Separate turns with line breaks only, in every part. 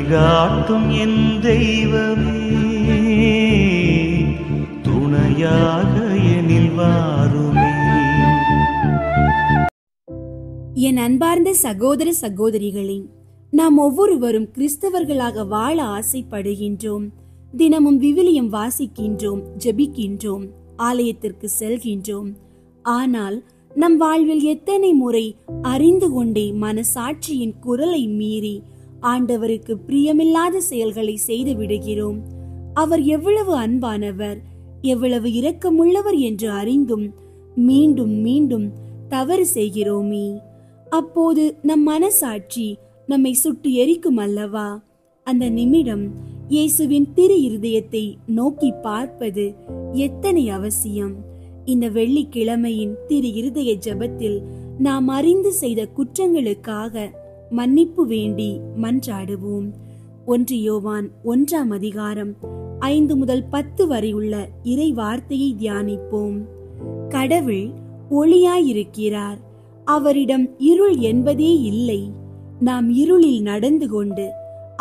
வழிகாட்டும் என் தெய்வமே, துணையாக எனில் வாருமே.
என் அன்பார்ந்த சகோதர சகோதரிகளே, நாம் ஒவ்வொருவரும் கிறிஸ்தவர்களாக வாழ ஆசைப்படுகின்றோம். தினமும் விவிலியம் வாசிக்கின்றோம், ஜெபிக்கின்றோம், ஆலயத்திற்கு செல்கின்றோம். ஆனால் நம் வாழ்வில் எத்தனை முறை அறிந்து கொண்டே மனசாட்சியின் குரலை மீறி ஆண்டவருக்கு பிரியமில்லாத செயல்களை செய்து விடுகிறோம். அவர் எவ்வளவு அன்பானவர், எவ்வளவு இரக்கமுள்ளவர் என்று அறிந்தும் மீண்டும் மீண்டும் தவறு செய்கிறோமே. அப்போது நம் மனசாட்சி நம்மை சுட்டு எரிக்கும் அல்லவா? அந்த நிமிடம் இயேசுவின் திரு இருதயத்தை நோக்கி பார்ப்பது எத்தனை அவசியம். இந்த வெள்ளிக்கிழமையின் திரு இருதய ஜெபத்தில் நாம் அறிந்து செய்த குற்றங்களுக்காக மன்னிப்பு வேண்டி மன்றாடுவோம். 1 யோவான் 1ஆம் அதிகாரம் 5 முதல் 10 வரை உள்ள இறை வார்த்தையை தியானிப்போம். கடவுள் ஒளியாயிருக்கிறார், அவரிடம் இருள் என்பதே இல்லை. நாம் இருளில் நடந்து கொண்டு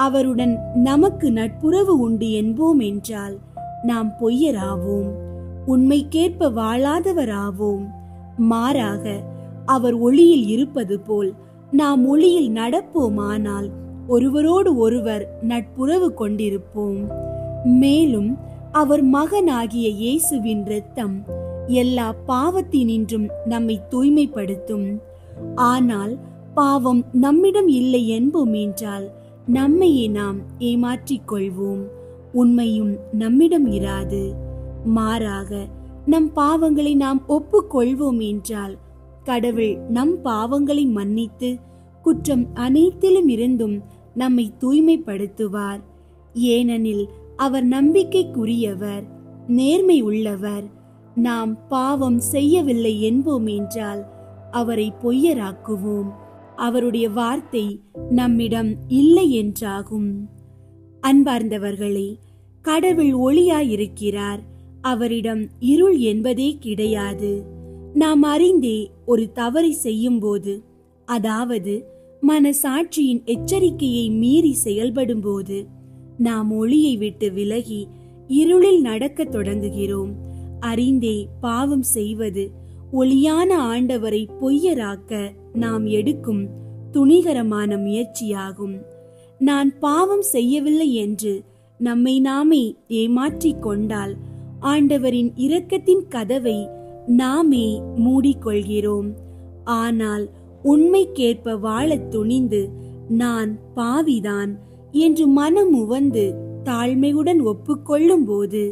அவருடன் நமக்கு நட்புறவு உண்டு என்போம் என்றால் நாம் பொய்யராவோம், உண்மைக்கேற்ப வாழாதவராவோம். மாறாக அவர் ஒளியில் இருப்பது போல் நாம் ஒளியில் நடப்போமானால் ஒருவரோடு ஒருவர் நட்புறவு கொண்டிருப்போம். மேலும் அவர் மகனாகிய இயேசுவின் இரத்தம் எல்லா பாவத்தினின்றும் நம்மை தூய்மைப்படுத்தும். ஆனால் பாவம் நம்மிடம் இல்லை என்போம் என்றால் நம்மையே நாம் ஏமாற்றிக் கொள்வோம், உண்மையும் நம்மிடம் இராது. மாறாக நம் பாவங்களை நாம் ஒப்புக்கொள்வோம் என்றால் கடவுள் நம் பாவங்களை மன்னித்து குற்றம் அனைத்திலும் இருந்தும் நம்மை தூய்மைப்படுத்துவார். ஏனெனில் அவர் நம்பிக்கைக்குரியவர், நேர்மை உள்ளவர். நாம் பாவம் செய்யவில்லை என்போம் என்றால் அவரை பொய்யராக்குவோம், அவருடைய வார்த்தை நம்மிடம் இல்லை என்றாகும். அன்பார்ந்தவர்களே, கடவுள் ஒளியாயிருக்கிறார், அவரிடம் இருள் என்பதே கிடையாது. நாம் அறிந்தே ஒரு தவறை செய்யும் போது, அதாவது மனசாட்சியின் எச்சரிக்கையை மீறி செயல்படும் போது நாம் ஒளியை விட்டு விலகி இருளில் நடக்க தொடங்குகிறோம். அறிந்தே பாவம் செய்வது ஒளியான ஆண்டவரை பொய்யராக்க நாம் எடுக்கும் துணிகரமான முயற்சியாகும். நான் பாவம் செய்யவில்லை என்று நம்மை நாமே ஏமாற்றிக் கொண்டால் ஆண்டவரின் இரக்கத்தின் கதவை நாமே மூடிக்கொள்கிறோம். ஆனால் உண்மைக்கேற்ப வாழத் துணிந்து நான் பாவிதான் என்று மனம் உவந்து தாழ்மையுடன் ஒப்புக்கொள்ளும் போது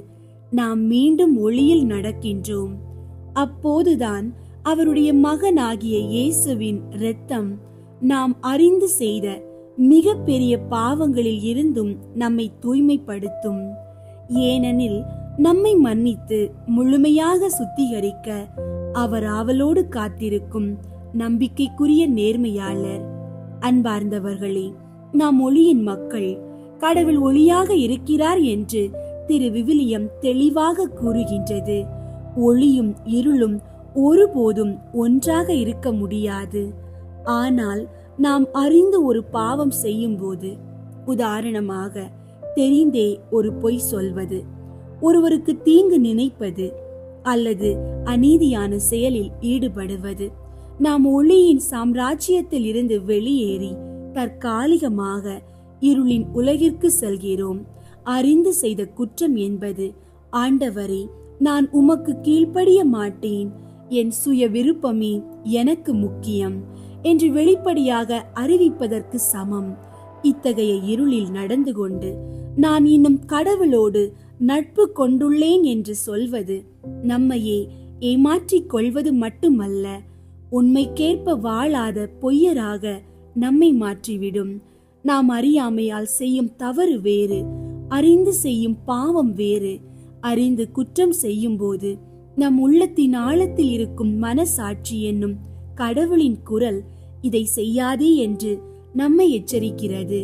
நாம் மீண்டும் ஒளியில் நடக்கின்றோம். அப்போதுதான் அவருடைய மகனாகிய இயேசுவின் இரத்தம் நாம் அறிந்து செய்த மிக பெரிய பாவங்களில் இருந்தும் நம்மை தூய்மைப்படுத்தும். ஏனெனில் நம்மை மன்னித்து முழுமையாக சுத்திகரிக்க அவர் ஆவலோடு காத்திருக்கும் நம்பிக்கைக்குரிய நேர்மையாளர். அன்பார்ந்தவர்களே, நாம் ஒளியின் மக்கள். கடவுள் ஒளியாக இருக்கிறார் என்று திரு விவிலியம் தெளிவாக கூறுகின்றது. ஒளியும் இருளும் ஒருபோதும் ஒன்றாக இருக்க முடியாது. ஆனால் நாம் அறிந்து ஒரு பாவம் செய்யும் போது, உதாரணமாக தெரிந்தே ஒரு பொய் சொல்வது, ஒருவருக்கு தீங்கு நினைப்பது அல்லது அநீதியான செயலில் ஈடுபடுவது, நாம் ஒளியின் சாம்ராஜ்யத்தில் இருந்து வெளியேறி தற்காலிகமாக இருளின் உலகிற்கு செல்கிறோம். அறிந்து செய்த குற்றம் என்பது, ஆண்டவரே, நான் உமக்கு கீழ்ப்படிய மாட்டேன், என் சுய விருப்பமே எனக்கு முக்கியம் என்று வெளிப்படையாக அறிவிப்பதற்கு சமம். இத்தகைய இருளில் நடந்து கொண்டு நான் இன்னும் கடவுளோடு நட்பு கொண்டுள்ளேன் என்று சொல்வது நம்மையே ஏமாற்றிக் கொள்வது மட்டுமல்ல, உண்மைக்கேற்ப வாழாத பொய்யராக நம்மை மாற்றிவிடும். நாம் அறியாமையால் செய்யும் தவறு வேறு, அறிந்து செய்யும் பாவம் வேறு. அறிந்து குற்றம் செய்யும் போது நம் உள்ளத்தின் ஆழத்தில் இருக்கும் மனசாட்சி என்னும் கடவுளின் குரல் இதை செய்யாதே என்று நம்மை எச்சரிக்கிறது.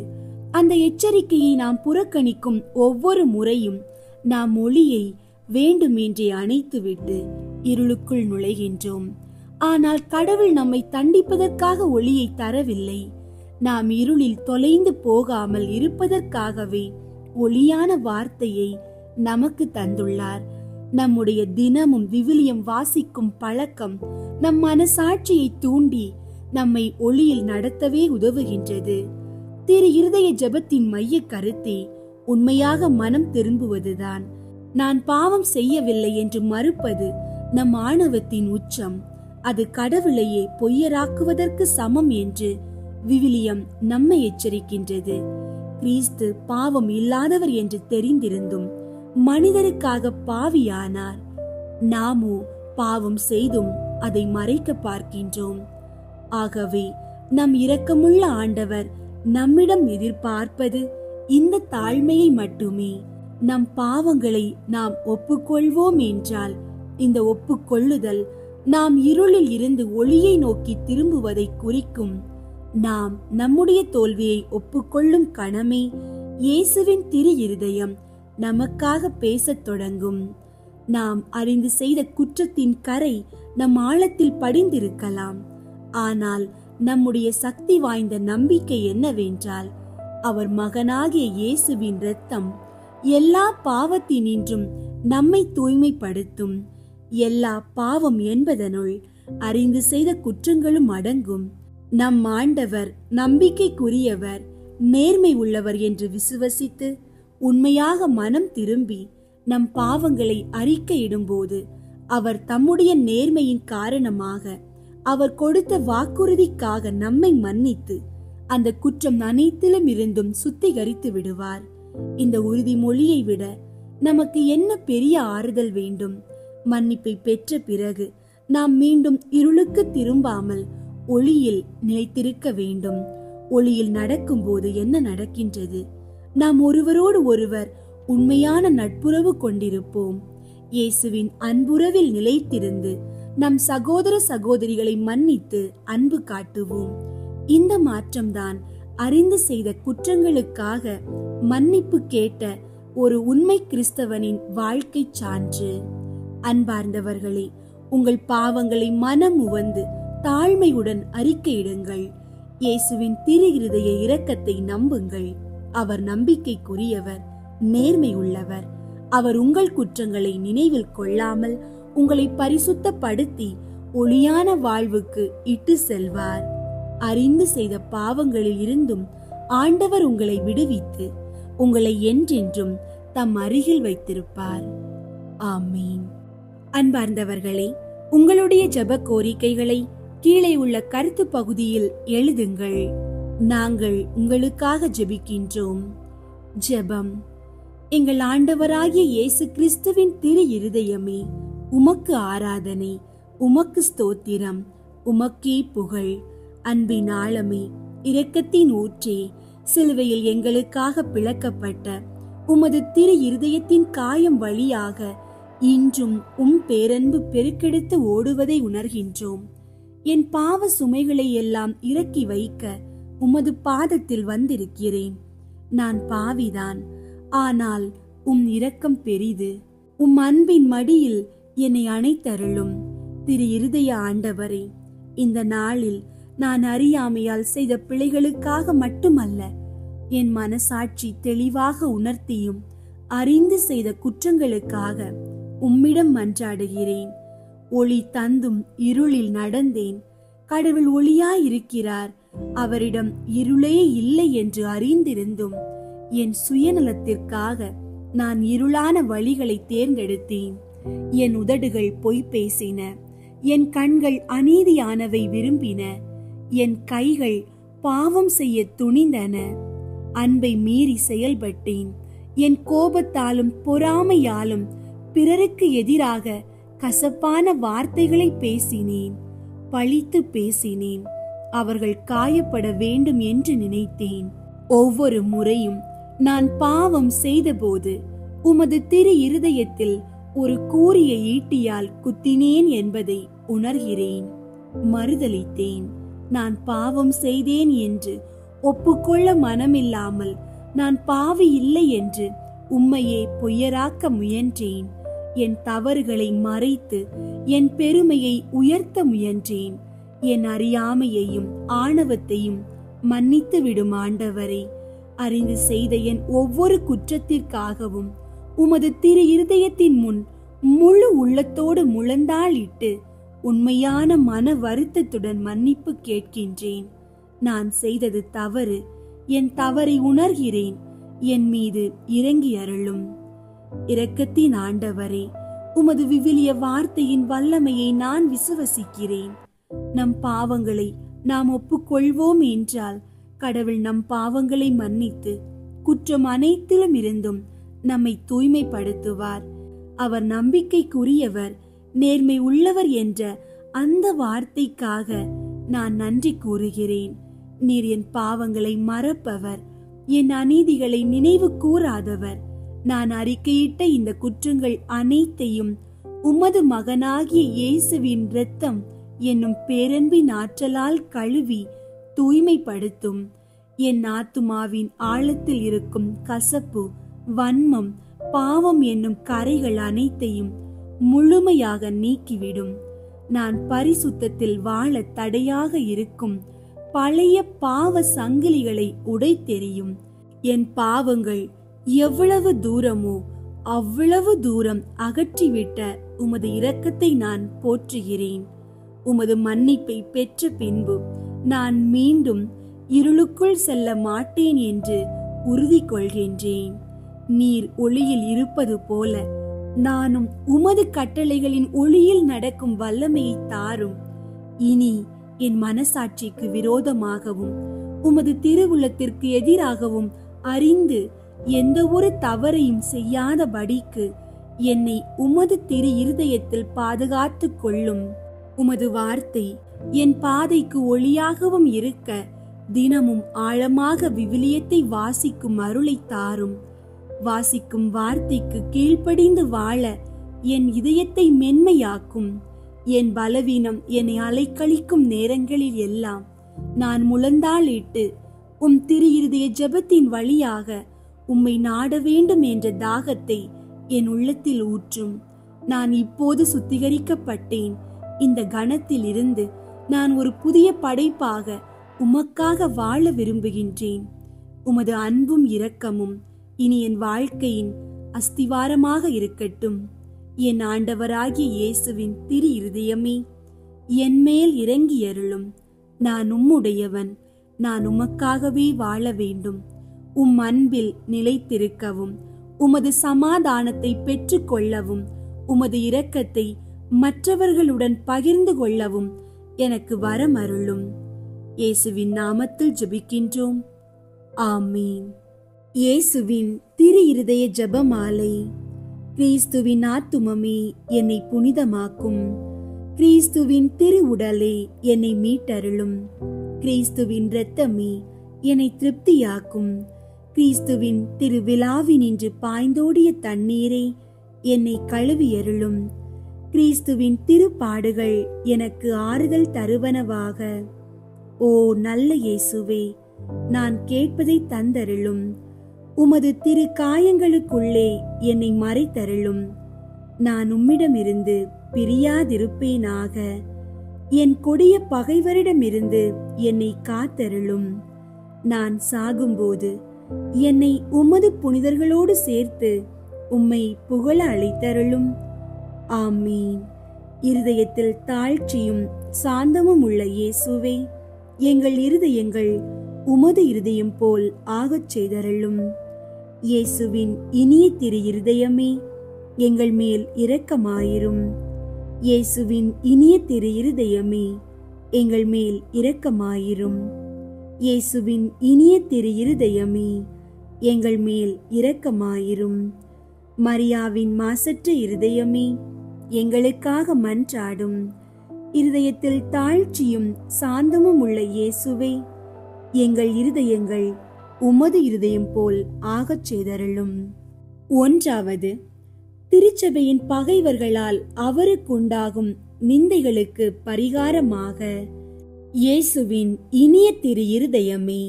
அந்த எச்சரிக்கையை நாம் புறக்கணிக்கும் ஒவ்வொரு முறையும் நாம் ஒளியை வேண்டுமென்றே அணைத்துவிட்டு இருளுக்குள் நுழைகின்றோம். ஆனால் கடவுள் நம்மை தண்டிப்பதற்காக ஒளியை தரவில்லை, நாம் இருளில் தொலைந்து போகாமல் இருப்பதற்காகவே ஒளியான வார்த்தையை நமக்கு தந்துள்ளார். நம்முடைய தினமும் விவிலியம் வாசிக்கும் பழக்கம் நம் மனசாட்சியை தூண்டி நம்மை ஒளியில் நடத்தவே உதவுகின்றது. திரு இருதய ஜெபத்தின் மைய கருத்தே உண்மையாக மனம் திரும்புவதுதான். நான் பாவம் செய்யவில்லை என்று மறுப்பது நம் ஆணவத்தின் உச்சம். அது கடவுளையே பொய்யராக்குவதற்கு சமம் என்று விவிலியம் நம்மை எச்சரிக்கின்றது. கிறிஸ்து பாவம் இல்லாதவர் என்று தெரிந்திருந்தும் மனிதருக்காக பாவியானார். நாமோ பாவம் செய்தும் அதை மறைக்க பார்க்கின்றோம். ஆகவே நம் இரக்கமுள்ள ஆண்டவர் நம்மிடம் எதிர்பார்ப்பது இந்த தாழ்மையை மட்டுமே. நம் பாவங்களை நாம் ஒப்புக்கொள்வோம் என்றால் இந்த ஒப்புக்கொள்ளுதல் நாம் இருளில் இருந்து ஒளியை நோக்கி திரும்புவதை குறிக்கும். நாம் நம்முடைய தோல்வியை ஒப்புக்கொள்ளும் கணமே இயேசுவின் திரு இருதயம் நமக்காக பேசத் தொடங்கும். நாம் அறிந்து செய்த குற்றத்தின் கரை நம் ஆழத்தில் படிந்திருக்கலாம். ஆனால் நம்முடைய சக்தி வாய்ந்த நம்பிக்கை என்னவென்றால், அவர் மகனாகிய இயேசுவின் இரத்தம் எல்லா பாவத்தினின்றும் நம்மை தூய்மைப்படுத்தும். எல்லா பாவம் என்பதனுள் அறிந்து செய்த குற்றங்களும் அடங்கும். நம் ஆண்டவர் நம்பிக்கைக்குரியவர், நேர்மை உள்ளவர் என்று விசுவசித்து உண்மையாக மனம் திரும்பி நம் பாவங்களை அறிக்கையிடும்போது அவர் தம்முடைய நேர்மையின் காரணமாக அவர் கொடுத்த வாக்குறுதிக்காக நம்மை மன்னித்து அந்த குற்றம் அனைத்திலும் இருந்தும் சுத்திகரித்து விடுவார். இந்த உறுதிமொழியை விட நமக்கு என்ன பெரிய ஆறுதல் வேண்டும்? மன்னிப்பை பெற்ற பிறகு நாம் மீண்டும் இருளுக்கு திரும்பாமல் ஒளியில் நிலைத்திருக்க வேண்டும். ஒளியில் நடக்கும் போது என்ன நடக்கின்றது? நாம் ஒருவரோடு ஒருவர் உண்மையான நட்புறவு கொண்டிருப்போம். இயேசுவின் அன்புறவில் நிலைத்திருந்து நம் சகோதர சகோதரிகளை மன்னித்து அன்பு காட்டுவோம். இந்த மாற்றம்தான் அறிந்து செய்த குற்றங்களுக்காக மன்னிப்பு கேட்ட ஒரு உண்மை கிறிஸ்தவனின் வாழ்க்கை சான்று. அன்பார்ந்தவர்களே, உங்கள் பாவங்களை மனம் உவந்து தாழ்மையுடன் அறிக்கையிடுங்கள். இயேசுவின் திரு இருதய இரக்கத்தை நம்புங்கள். அவர் நம்பிக்கைக்குரியவர், நேர்மை உள்ளவர். அவர் உங்கள் குற்றங்களை நினைவில் கொள்ளாமல் உங்களை பரிசுத்தப்படுத்தி ஒளியான வாழ்வுக்கு இட்டு செல்வார். அறிந்து செய்த பாவங்களில் இருந்தும் ஆண்டவர் உங்களை விடுவித்து உங்களை என்றென்றும் தம் அருகில் வைத்திருப்பார். ஆமீன். அன்பார்ந்தவர்களே, உங்களுடைய ஜெப கோரிக்கைகளை கீழே உள்ள கருத்து பகுதியில் எழுதுங்கள். நாங்கள் உங்களுக்காக ஜெபிக்கின்றோம். ஜெபம். எங்கள் ஆண்டவராகிய இயேசு கிறிஸ்துவின் திரு இருதயமே, உமக்கு ஆராதனை, உமக்கு ஸ்தோத்திரம், உமக்கே புகழ். அன்பின் ஆழமே, இரக்கத்தின் ஊற்றே, சிலுவையில் எங்களுக்காக பிளக்கப்பட்ட உமது திரு இருதயத்தின் காயம் வழியாக இன்றும் பேரன்பு பெருக்கெடுத்து ஓடுவதை உணர்கின்றோம். என் பாவ சுமைகளை எல்லாம் இறக்கி வைக்க உமது பாதத்தில் வந்திருக்கிறேன். நான் பாவிதான், ஆனால் இரக்கம் பெரிது. அன்பின் மடியில் என்னை அணைத்தருளும். திரு இருதய ஆண்டவரே, இந்த நாளில் நான் அறியாமையால் செய்த பிழைகளுக்காக மட்டுமல்ல, என் மனசாட்சி தெளிவாக உணர்த்தியும் அறிந்து செய்த குற்றங்களுக்காக உம்மிடம் மன்றாடுகிறேன். ஒளி தந்தும் இருளில் நடந்தேன். கடவுள் ஒளியாயிருக்கிறார், அவரிடம் இருளே இல்லை என்று அறிந்திருந்தும் என் சுயநலத்திற்காக நான் இருளான வழிகளை தேர்ந்தெடுத்தேன். என் உதடுகள் பொய் பேசின, என் கண்கள் அநீதியானவை விரும்பின, என் கைகள் பாவம் செய்ய துணிந்தன. அன்பை மீறி செயல்பட்டேன். என் கோபத்தாலும் பொறாமையாலும் பிறருக்கு எதிராக கசப்பான வார்த்தைகளை பேசினேன். பழித்து பேசினேன். அவர்கள் காயப்பட வேண்டும் என்று நினைத்தேன். ஒவ்வொரு முறையும் நான் பாவம் செய்தபோது உமது திரு இருதயத்தில் ஒரு கூரிய ஈட்டியால் குத்தினேன் என்பதை உணர்கிறேன். மறுதலித்தேன். நான் பாவம் செய்தேன் என்று ஒப்புக்கொள்ள மனமில்லாமல் நான் பாவி இல்லை என்று உம்மையே பொய்யராக்க முயன்றேன். என் தவறுகளை மறைத்து என் பெருமையை உயர்த்த முயன்றேன். என் அறியாமையையும் ஆணவத்தையும் மன்னித்து விடும் ஆண்டவரே. அறிந்து செய்த என் ஒவ்வொரு குற்றத்திற்காகவும் உமது திரு இருதயத்தின் முன் முழு உள்ளத்தோடு முழந்தாளிட்டு உண்மையான மன வருத்தத்துடன் மன்னிப்பு கேட்கின்றேன். நான் செய்தது தவறு. என் தவறை உணர்கிறேன். என் மீது இறங்கி அருளும். இரக்கத்தின் ஆண்டவரே, உமது விவிலிய வார்த்தையின் வல்லமையை நான் விசுவசிக்கிறேன். நம் பாவங்களை நாம் ஒப்புக்கொள்வோம் என்றால் கடவுள் நம் பாவங்களை மன்னித்து குற்றம் அனைத்திலும் இருந்தும் நம்மை தூய்மைப்படுத்துவார். அவர் நம்பிக்கைக்குரியவர், நேர்மை உள்ளவர் என்ற அந்த வார்த்தைக்காக நான் நன்றி கூறுகிறேன். நீர் என் பாவங்களை மறப்பவர், என் அநீதிகளை நினைவு கூறாதவர். நான் அறிக்கையிட்ட இந்த குற்றங்கள் அனைத்தையும் உமது மகனாகிய இயேசுவின் இரத்தம் என்னும் பேரன்பின் ஆற்றலால் கழுவி தூய்மைப்படுத்தும். என் ஆத்துமாவின் ஆழத்தில் இருக்கும் கசப்பு, வன்மம், பாவம் என்னும் கரைகள் அனைத்தையும் முழுமையாக நீக்கிவிடும். நான் பரிசுத்தத்தில் வாழ தடையாக இருக்கும் பழைய பாவ சங்கிலிகளை உடைத்தெறியும். என் பாவங்கள் எவ்வளவு தூரமோ அவ்வளவு தூரம் அகற்றிவிட்ட உமது இரக்கத்தை நான் போற்றுகிறேன். உமது மன்னிப்பை பெற்ற பின்பு நான் மீண்டும் இருளுக்குள் செல்ல மாட்டேன் என்று உறுதி கொள்கின்றேன். நீர் ஒளியில் இருப்பது போல நானும் உமது கட்டளைகளின் ஒளியில் நடக்கும் வல்லமையை தாரும். இனி என் மனசாட்சிக்கு விரோதமாகவும் உமது திருவுளத்திற்கு எதிராகவும் அறிந்து எந்த ஒரு தவறையும் செய்யாதபடிக்கு என்னை உமது திரு இருதயத்தில் பாதுகாத்துக் கொள்ளும். உமது வார்த்தை என் பாதைக்கு ஒளியாகவும் இருக்க தினமும் ஆழமாக விவிலியத்தை வாசிக்கும் அருளை தாரும். வாசிக்கும் வார்த்தைக்கு கீழ்ப்படிந்து வாழ என் இதயத்தை மென்மையாக்கும். என் பலவீனம் என்னை அலைக்கழிக்கும் நேரங்களில் எல்லாம் நான் முழந்தாளிட்டு திரு இருதய ஜெபத்தின் வழியாக உம்மை நாட வேண்டும் என்ற தாகத்தை என் உள்ளத்தில் ஊற்றும். நான் இப்போது சுத்திகரிக்கப்பட்டேன். இந்த கணத்தில் இருந்து நான் ஒரு புதிய படைப்பாக உமக்காக வாழ விரும்புகின்றேன். உமது அன்பும் இரக்கமும் இனி என் வாழ்க்கையின் அஸ்திவாரமாக இருக்கட்டும். என் ஆண்டவராகிய இயேசுவின் திரு இருதயமே, என் மேல் இறங்கி அருளும். நான் உம்முடையவன். நான் உமக்காகவே வாழ வேண்டும். உம் அன்பில் நிலைத்திருக்கவும், உமது சமாதானத்தை பெற்றுக் கொள்ளவும், உமது இரக்கத்தை மற்றவர்களுடன் பகிர்ந்து கொள்ளவும் எனக்கு வரம் அருளும். இயேசுவின் நாமத்தில் ஜெபிக்கின்றோம். ஆமீன். இயேசுவின் திரு இருதய ஜெபமாலை. கிறிஸ்துவின் ஆத்துமமே என்னை புனிதமாக்கும். கிறிஸ்துவின் திரு உடலே என்னை மீட்டருளும். கிறிஸ்துவின் இரத்தமே என்னை திருப்தியாக்கும். கிறிஸ்துவின் திருவிழாவினின்று பாய்ந்தோடிய தண்ணீரே என்னை கழுவியருளும். கிறிஸ்துவின் திருப்பாடுகள் எனக்கு ஆறுதல் தருவனவாக. ஓ நல்ல இயேசுவே, நான் கேட்பதை தந்தருளும். உமது திரு காயங்களுக்குள்ளே என்னை மறைத்தருளும். நான் உம்மிடமிருந்து பிரியாதிருப்பேனாக. என் கொடிய பகைவரிடமிருந்து என்னை காத்தருளும். நான் சாகும்போது என்னை உமது புனிதர்களோடு சேர்த்து உம்மை புகழ அழைத்தருளும். ஆமீன். இருதயத்தில் தாழ்ச்சியும் சாந்தமும் உள்ள இயேசுவே, எங்கள் இருதயங்கள் உமது இருதயம் போல் ஆகச் செய்தருளும். இயேசுவின் இனிய திரு இருதயமே, எங்கள் மேல் இரக்கமாயிரும். இயேசுவின் இனிய திரு இருதயமே, எங்கள் மேல் இரக்கமாயிரும். இயேசுவின் இனிய திரு இருதயமே, எங்கள் மேல் இரக்கமாயிரும். மரியாவின் மாசற்ற இருதயமே, எங்களுக்காக மன்றாடும். இருதயத்தில் தாழ்ச்சியும் சாந்தமும் உள்ள இயேசுவே, எங்கள் இருதயங்கள் உமது இருதயம் போல் ஆகச் செய்தருளும். 1. திருச்சபையின் பகைவர்களால் அவருக்குண்டாகும் நிந்தைகளுக்கு பரிகாரமாக. இயேசுவின் இனிய திரு இருதயமே,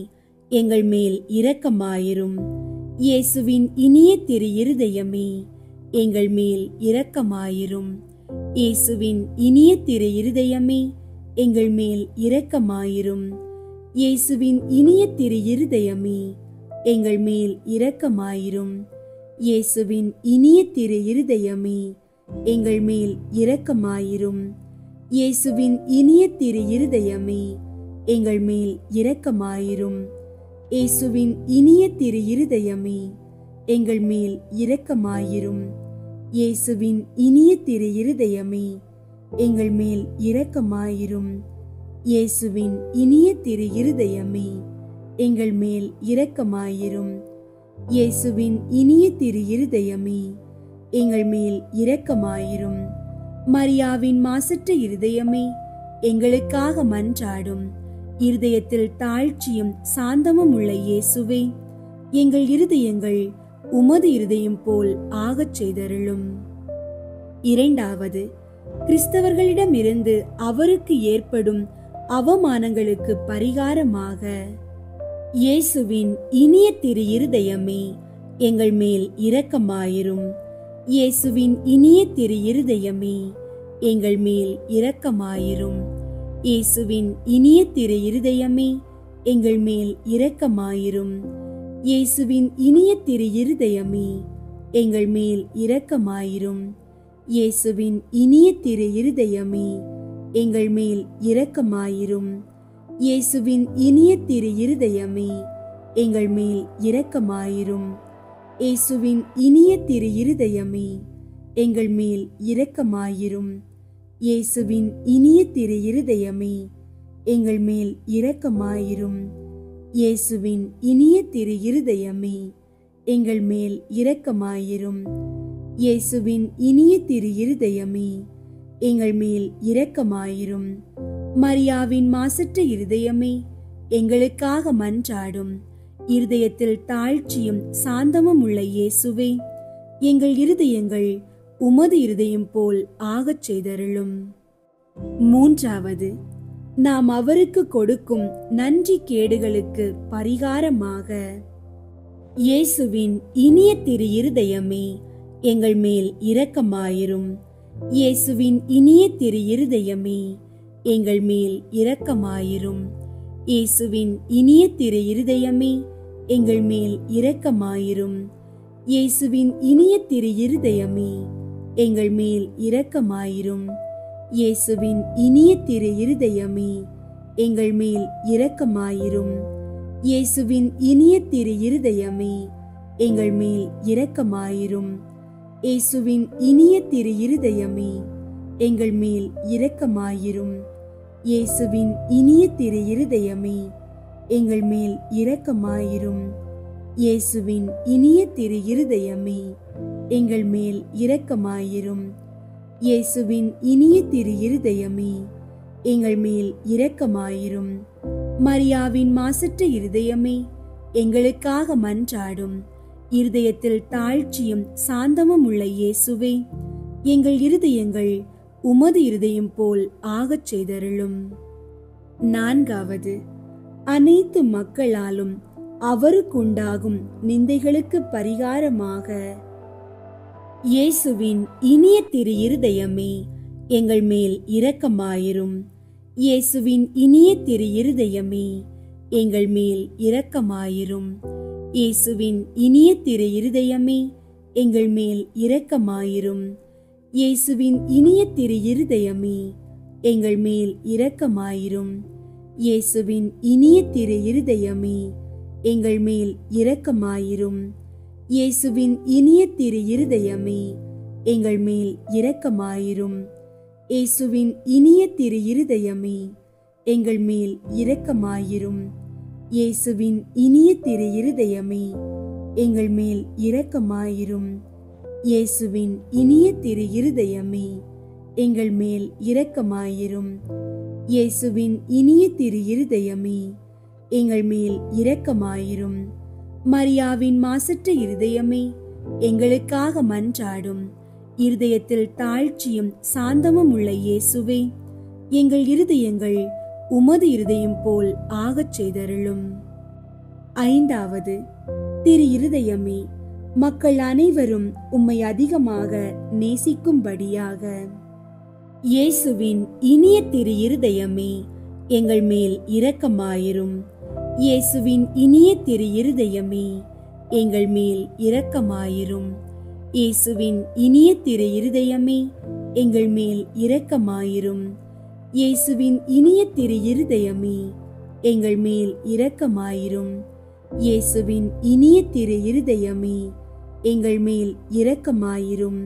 எங்கள் மேல் இரக்கமாயிரும். இயேசுவின் இனிய திரு இருதயமே, எங்கள் மேல் இரக்கமாயிரும். இயேசுவின் இனிய திரு இருதயமே, எங்கள் மேல் இரக்கமாயிரும். இயேசுவின் இனிய திரு இருதயமே, எங்கள் மேல் இரக்கமாயிரும். இயேசுவின் இனிய திரு இருதயமே, எங்கள் மேல் இரக்கமாயிரும். இயேசுவின் இனிய திரு இருதயமே, எங்கள் மேல் இரக்கமாயிரும். இயேசுவின் இனிய திரு இருதயமே, எங்கள் மேல் இரக்கமாயிரும். இயேசுவின் இனிய திரு இருதயமே, எங்கள் மேல் இரக்கமாயிரும். இயேசுவின் இனிய திரு இருதயமே, எங்கள் மேல் இரக்கமாயிரும். இயேசுவின் இனிய திரு இருதயமே, எங்கள் மேல் இரக்கமாயிரும். மரியாவின் மாசற்ற இருதயமே, எங்களுக்காக மன்றாடும். இருதயத்தில் தாழ்ச்சியும் சாந்தமும் உள்ள இயேசுவே, எங்கள் இருதயங்கள் உமது இருதயம் போல் ஆகச் செய்தருளும். இரண்டாவது, கிறிஸ்தவர்களிடமிருந்து அவருக்கு ஏற்படும் அவமானங்களுக்கு பரிகாரமாக இயேசுவின் இனிய திரு இருதயமே, எங்கள் மேல் இரக்கமாயிரும். இயேசுவின் இனிய திரு இருதயமே, எங்கள் மேல் இரக்கமாயிரும். இயேசுவின் இனிய திரு இருதயமே, எங்கள் மேல் இரக்கமாயிரும். இயேசுவின் இனிய திரு இருதயமே, எங்கள் மேல் இரக்கமாயிரும். இயேசுவின் இனிய திரு இருதயமே, எங்கள் மேல் இரக்கமாயிரும். இயேசுவின் இனிய திரு இருதயமே, எங்கள் மேல் இரக்கமாயிரும். இயேசுவின் இனிய திரு இருதயமே, எங்கள் மேல் இரக்கமாயிரும். இயேசுவின் இனிய திரு இருதயமே, எங்கள் மேல் இரக்கமாயிரும். இயேசுவின் இனிய திரு இருதயமே, எங்கள் மேல் இரக்கமாயிரும். இயேசுவின் இனிய திரு இருதயமே, எங்கள் மேல் இரக்கமாயிரும். மரியாவின் மாசற்ற இருதயமே, எங்களுக்காக மன்றாடும். இருதயத்தில் தாழ்ச்சியும் சாந்தமும் உள்ள இயேசுவே, எங்கள் இருதயங்கள் உமது இருதயம் போல் ஆகச் செய்தருளும். மூன்றாவது, நாம் அவருக்கு கொடுக்கும் நன்றி கேடுகளுக்கு பரிகாரமாக இயேசுவின் இனிய திரு இருதயமே, எங்கள் மேல் இரக்கமாயிரும். இயேசுவின் இனிய திரு இருதயமே, எங்கள் மேல் இரக்கமாயிரும். இயேசுவின் இனிய திரு இருதயமே, எங்கள் மேல் இரக்கமாயிரும். இயேசுவின் இனிய திரு இருதயமே, எங்கள் மேல் இரக்கமாயிரும். இயேசுவின் இனிய திரு இருதயமே, எங்கள் மேல் இரக்கமாயிரும். இயேசுவின் இனிய திரு இருதயமே, எங்கள் மேல் இரக்கமாயிரும். இயேசுவின் இனிய திரு இருதயமே, எங்கள் மேல் இரக்கமாயிரும். இயேசுவின் இனிய திரு இருதயமே, எங்கள் மேல் இரக்கமாயிரும். இயேசுவின் இனிய திரு இருதயமே, எங்கள் மேல் இரக்கமாயிரும். இயேசுவின் இனிய திரு இருதயமே, எங்கள் மேல் இரக்கமாயிரும். மரியாவின் மாசற்ற இருதயமே, எங்களுக்காக மன்றாடும். இருதயத்தில் தாழ்ச்சியும் சாந்தமும் உள்ள இயேசுவே, எங்கள் இருதயங்கள் உமது இருதயம் போல் ஆகச் செய்தருளும். நான்காவது, அனைத்து மக்களாலும் அவருக்குண்டாகும் நிந்தைகளுக்கு பரிகாரமாக இயேசுவின் இனிய திரு இருதயமே, எங்கள் மேல் இரக்கமாயிரும். இயேசுவின் இனிய திரு இருதயமே, எங்கள் மேல் இரக்கமாயிரும். இயேசுவின் இனிய திரு இருதயமே, எங்கள் மேல் இரக்கமாயிரும். இயேசுவின் இனிய திரு இருதயமே, எங்கள் மேல் இரக்கமாயிரும். இயேசுவின் இனிய திரு இருதயமே, எங்கள் மேல் இரக்கமாயிரும். இயேசுவின் இனிய திரு இருதயமே, எங்கள் மேல் இரக்கமாயிரும். இயேசுவின் இனிய திரு இருதயமே, எங்கள் மேல் இரக்கமாயிரும். இயேசுவின் இனிய திரு இருதயமே, எங்கள் மேல் இரக்கமாயிரும். இயேசுவின் இனிய திரு இருதயமே, எங்கள் மேல் இரக்கமாயிரும். இயேசுவின் இனிய திரு இருதயமே, எங்கள் மேல் இரக்கமாயிரும். மரியாவின் மாசற்ற இருதயமே, எங்களுக்காக மன்றாடும். இருதயத்தில் தாழ்ச்சியும் சாந்தமும் உள்ள இயேசுவே, எங்கள் இருதயங்கள் உமது இருதயம் போல் ஆகச் செய்தருளும். ஐந்தாவது, திரு இருதயமே, மக்கள் அனைவரும் உம்மை அதிகமாக நேசிக்கும்படியாக இயேசுவின் இனிய திரு இருதயமே, எங்கள் மேல் இரக்கமாயிரும். இயேசுவின் இனிய திரு இருதயமே, எங்கள் மேல் இரக்கமாயிரும். இயேசுவின் இனிய திரு இருதயமே, எங்கள் மேல் இரக்கமாயிரும். இயேசுவின் இனிய திரு இருதயமே, எங்கள் மேல் இரக்கமாயிரும். இயேசுவின் இனிய திரு இருதயமே, எங்கள் மேல் இரக்கமாயிரும்.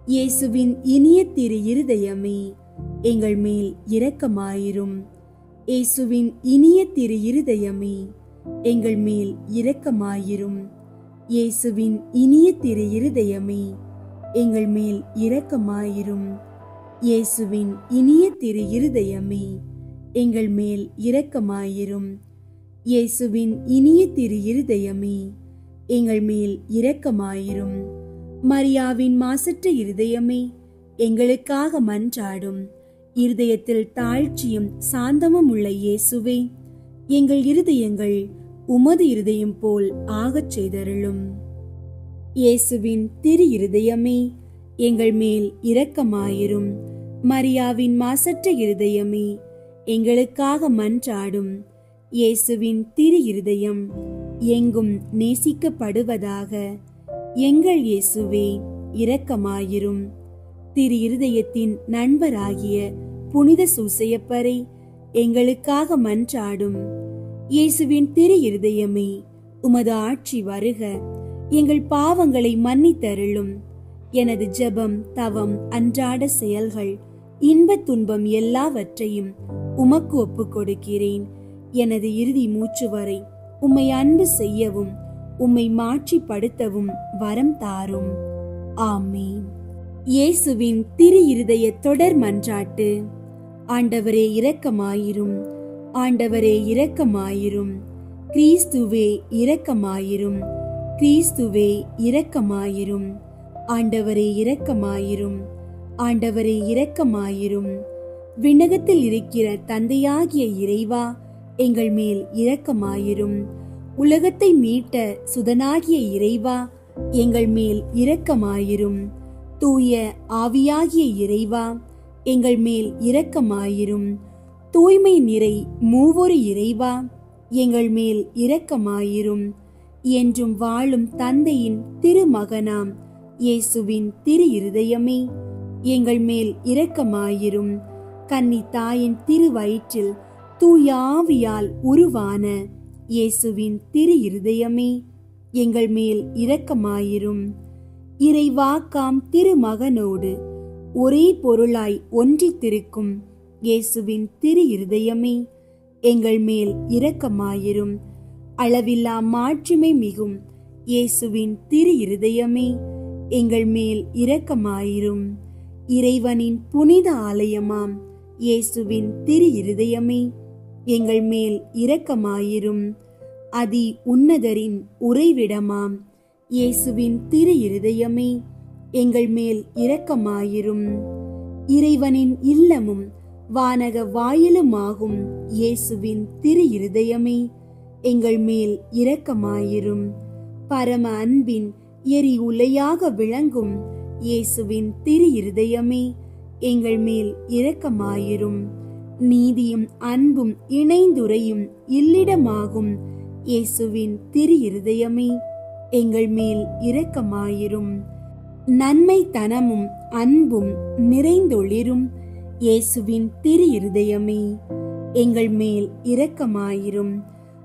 இயேசுவின் இனிய திரு இருதயமே, எங்கள் மேல் இரக்கமாயிரும். இயேசுவின் இனிய திரு இருதயமே, எங்கள் மேல் இரக்கமாயிரும். இயேசுவின் இனிய திரு இருதயமே, எங்கள் மேல் இரக்கமாயிரும். இயேசுவின் இனிய திரு இருதயமே, எங்கள் மேல் இரக்கமாயிரும். இயேசுவின் இனிய திரு இருதயமே, எங்கள் மேல் இரக்கமாயிரும். மரியாவின் மாசற்ற இருதயமே, எங்களுக்காக மன்றாடும். இருதயத்தில் தாழ்ச்சியும் சாந்தமும் உள்ள இயேசுவே, எங்கள் இருதயங்கள் உமது இருதயம் போல் ஆகச் செய்தருளும். இயேசுவின் திரு இருதயமே, எங்கள் மேல் இரக்கமாயிரும். மரியாவின் மாசற்ற இருதயமே, எங்களுக்காக மன்றாடும். இயேசுவின் திரு இருதயம் எங்கும் நேசிக்கப்படுவதாக. எங்கள் இயேசுவே, இரக்கமாயிரும். திரு இருதயத்தின் நண்பராகிய புனித சூசையப்பரை, எங்களுக்காக மன்றாடும். இயேசுவின் திரு இருதயமே, உமது ஆட்சி வருக. எங்கள் பாவங்களை மன்னித்தருளும். எனது ஜெபம், தவம், அன்றாட செயல்கள், இன்பத் துன்பம் எல்லாவற்றையும் உமக்கு ஒப்புக் கொடுக்கிறேன். எனது இறுதி மூச்சு வரை உம்மை அன்பு செய்யவும் உம்மை மாட்சிப்படுத்தவும் வரம் தாரும். ஆமீன். இயேசுவின் திரு இருதய தொடர் மன்றாட்டு. ஆண்டவரே இரக்கமாயிரும். ஆண்டவரே இரக்கமாயிரும். கிறிஸ்துவே இரக்கமாயிரும். கிறிஸ்துவே இரக்கமாயிரும். ஆண்டவரே இரக்கமாயிரும். ஆண்டவரே இரக்கமாயிரும். விண்ணகத்தில் இருக்கிற தந்தையாகிய இறைவா, எங்கள் மேல் இரக்கமாயிரும். உலகத்தை மீட்ட சுதனாகிய இறைவா, எங்கள் மேல் இரக்கமாயிரும். தூய ஆவியாகிய இறைவா, எங்கள் மேல் இரக்கமாயிரும். தூய்மை நிறை மூவொரு இறைவா, எங்கள் மேல் இரக்கமாயிரும். என்றும் வாழும் தந்தையின் திருமகனாம் இயேசுவின் திரு இருதயமே, எங்கள் மேல் இரக்கமாயிரும். கன்னி தாயின் திருவயிற்றில் தூய ஆவியால் உருவான இயேசுவின் திரு இருதயமே, எங்கள் மேல் இரக்கமாயிரும். இறைவாக்காம் திருமகனோடு ஒரே பொருளாய் ஒன்றித்திருக்கும் இயேசுவின் திரு இருதயமே, எங்கள் மேல் இரக்கமாயிரும். அளவில்லா மாட்சிமை மிகும் இயேசுவின் திரு இருதயமே, எங்கள் மேல் இரக்கமாயிரும். இறைவனின் புனித ஆலயமாம் இயேசுவின் திரு இருதயமே, எங்கள் மேல் இரக்கமாயிரும். அதி உன்னதரின் உறைவிடமாம் இயேசுவின் திரு இருதயமே, எங்கள் மேல் இரக்கமாயிரும். இறைவனின் இல்லமும் வானக வாயிலுமாகும் இயேசுவின் திரு இருதயமே, எங்கள் மேல் இரக்கமாயிரும். பரம அன்பின் எரி உலையாக விளங்கும் இயேசுவின் திரு இருதயமே, எங்கள் மேல் இரக்கமாயிரும். நீதியும் அன்பும் இணைந்துரையும் இல்லிடமாகும் இயேசுவின் திரு இருதயமே, எங்கள் மேல் இரக்கமாயிரும். நன்மை தனமும் அன்பும் நிறைந்தொளிரும் இயேசுவின் திரு இருதயமே, எங்கள் மேல் இரக்கமாயிரும்.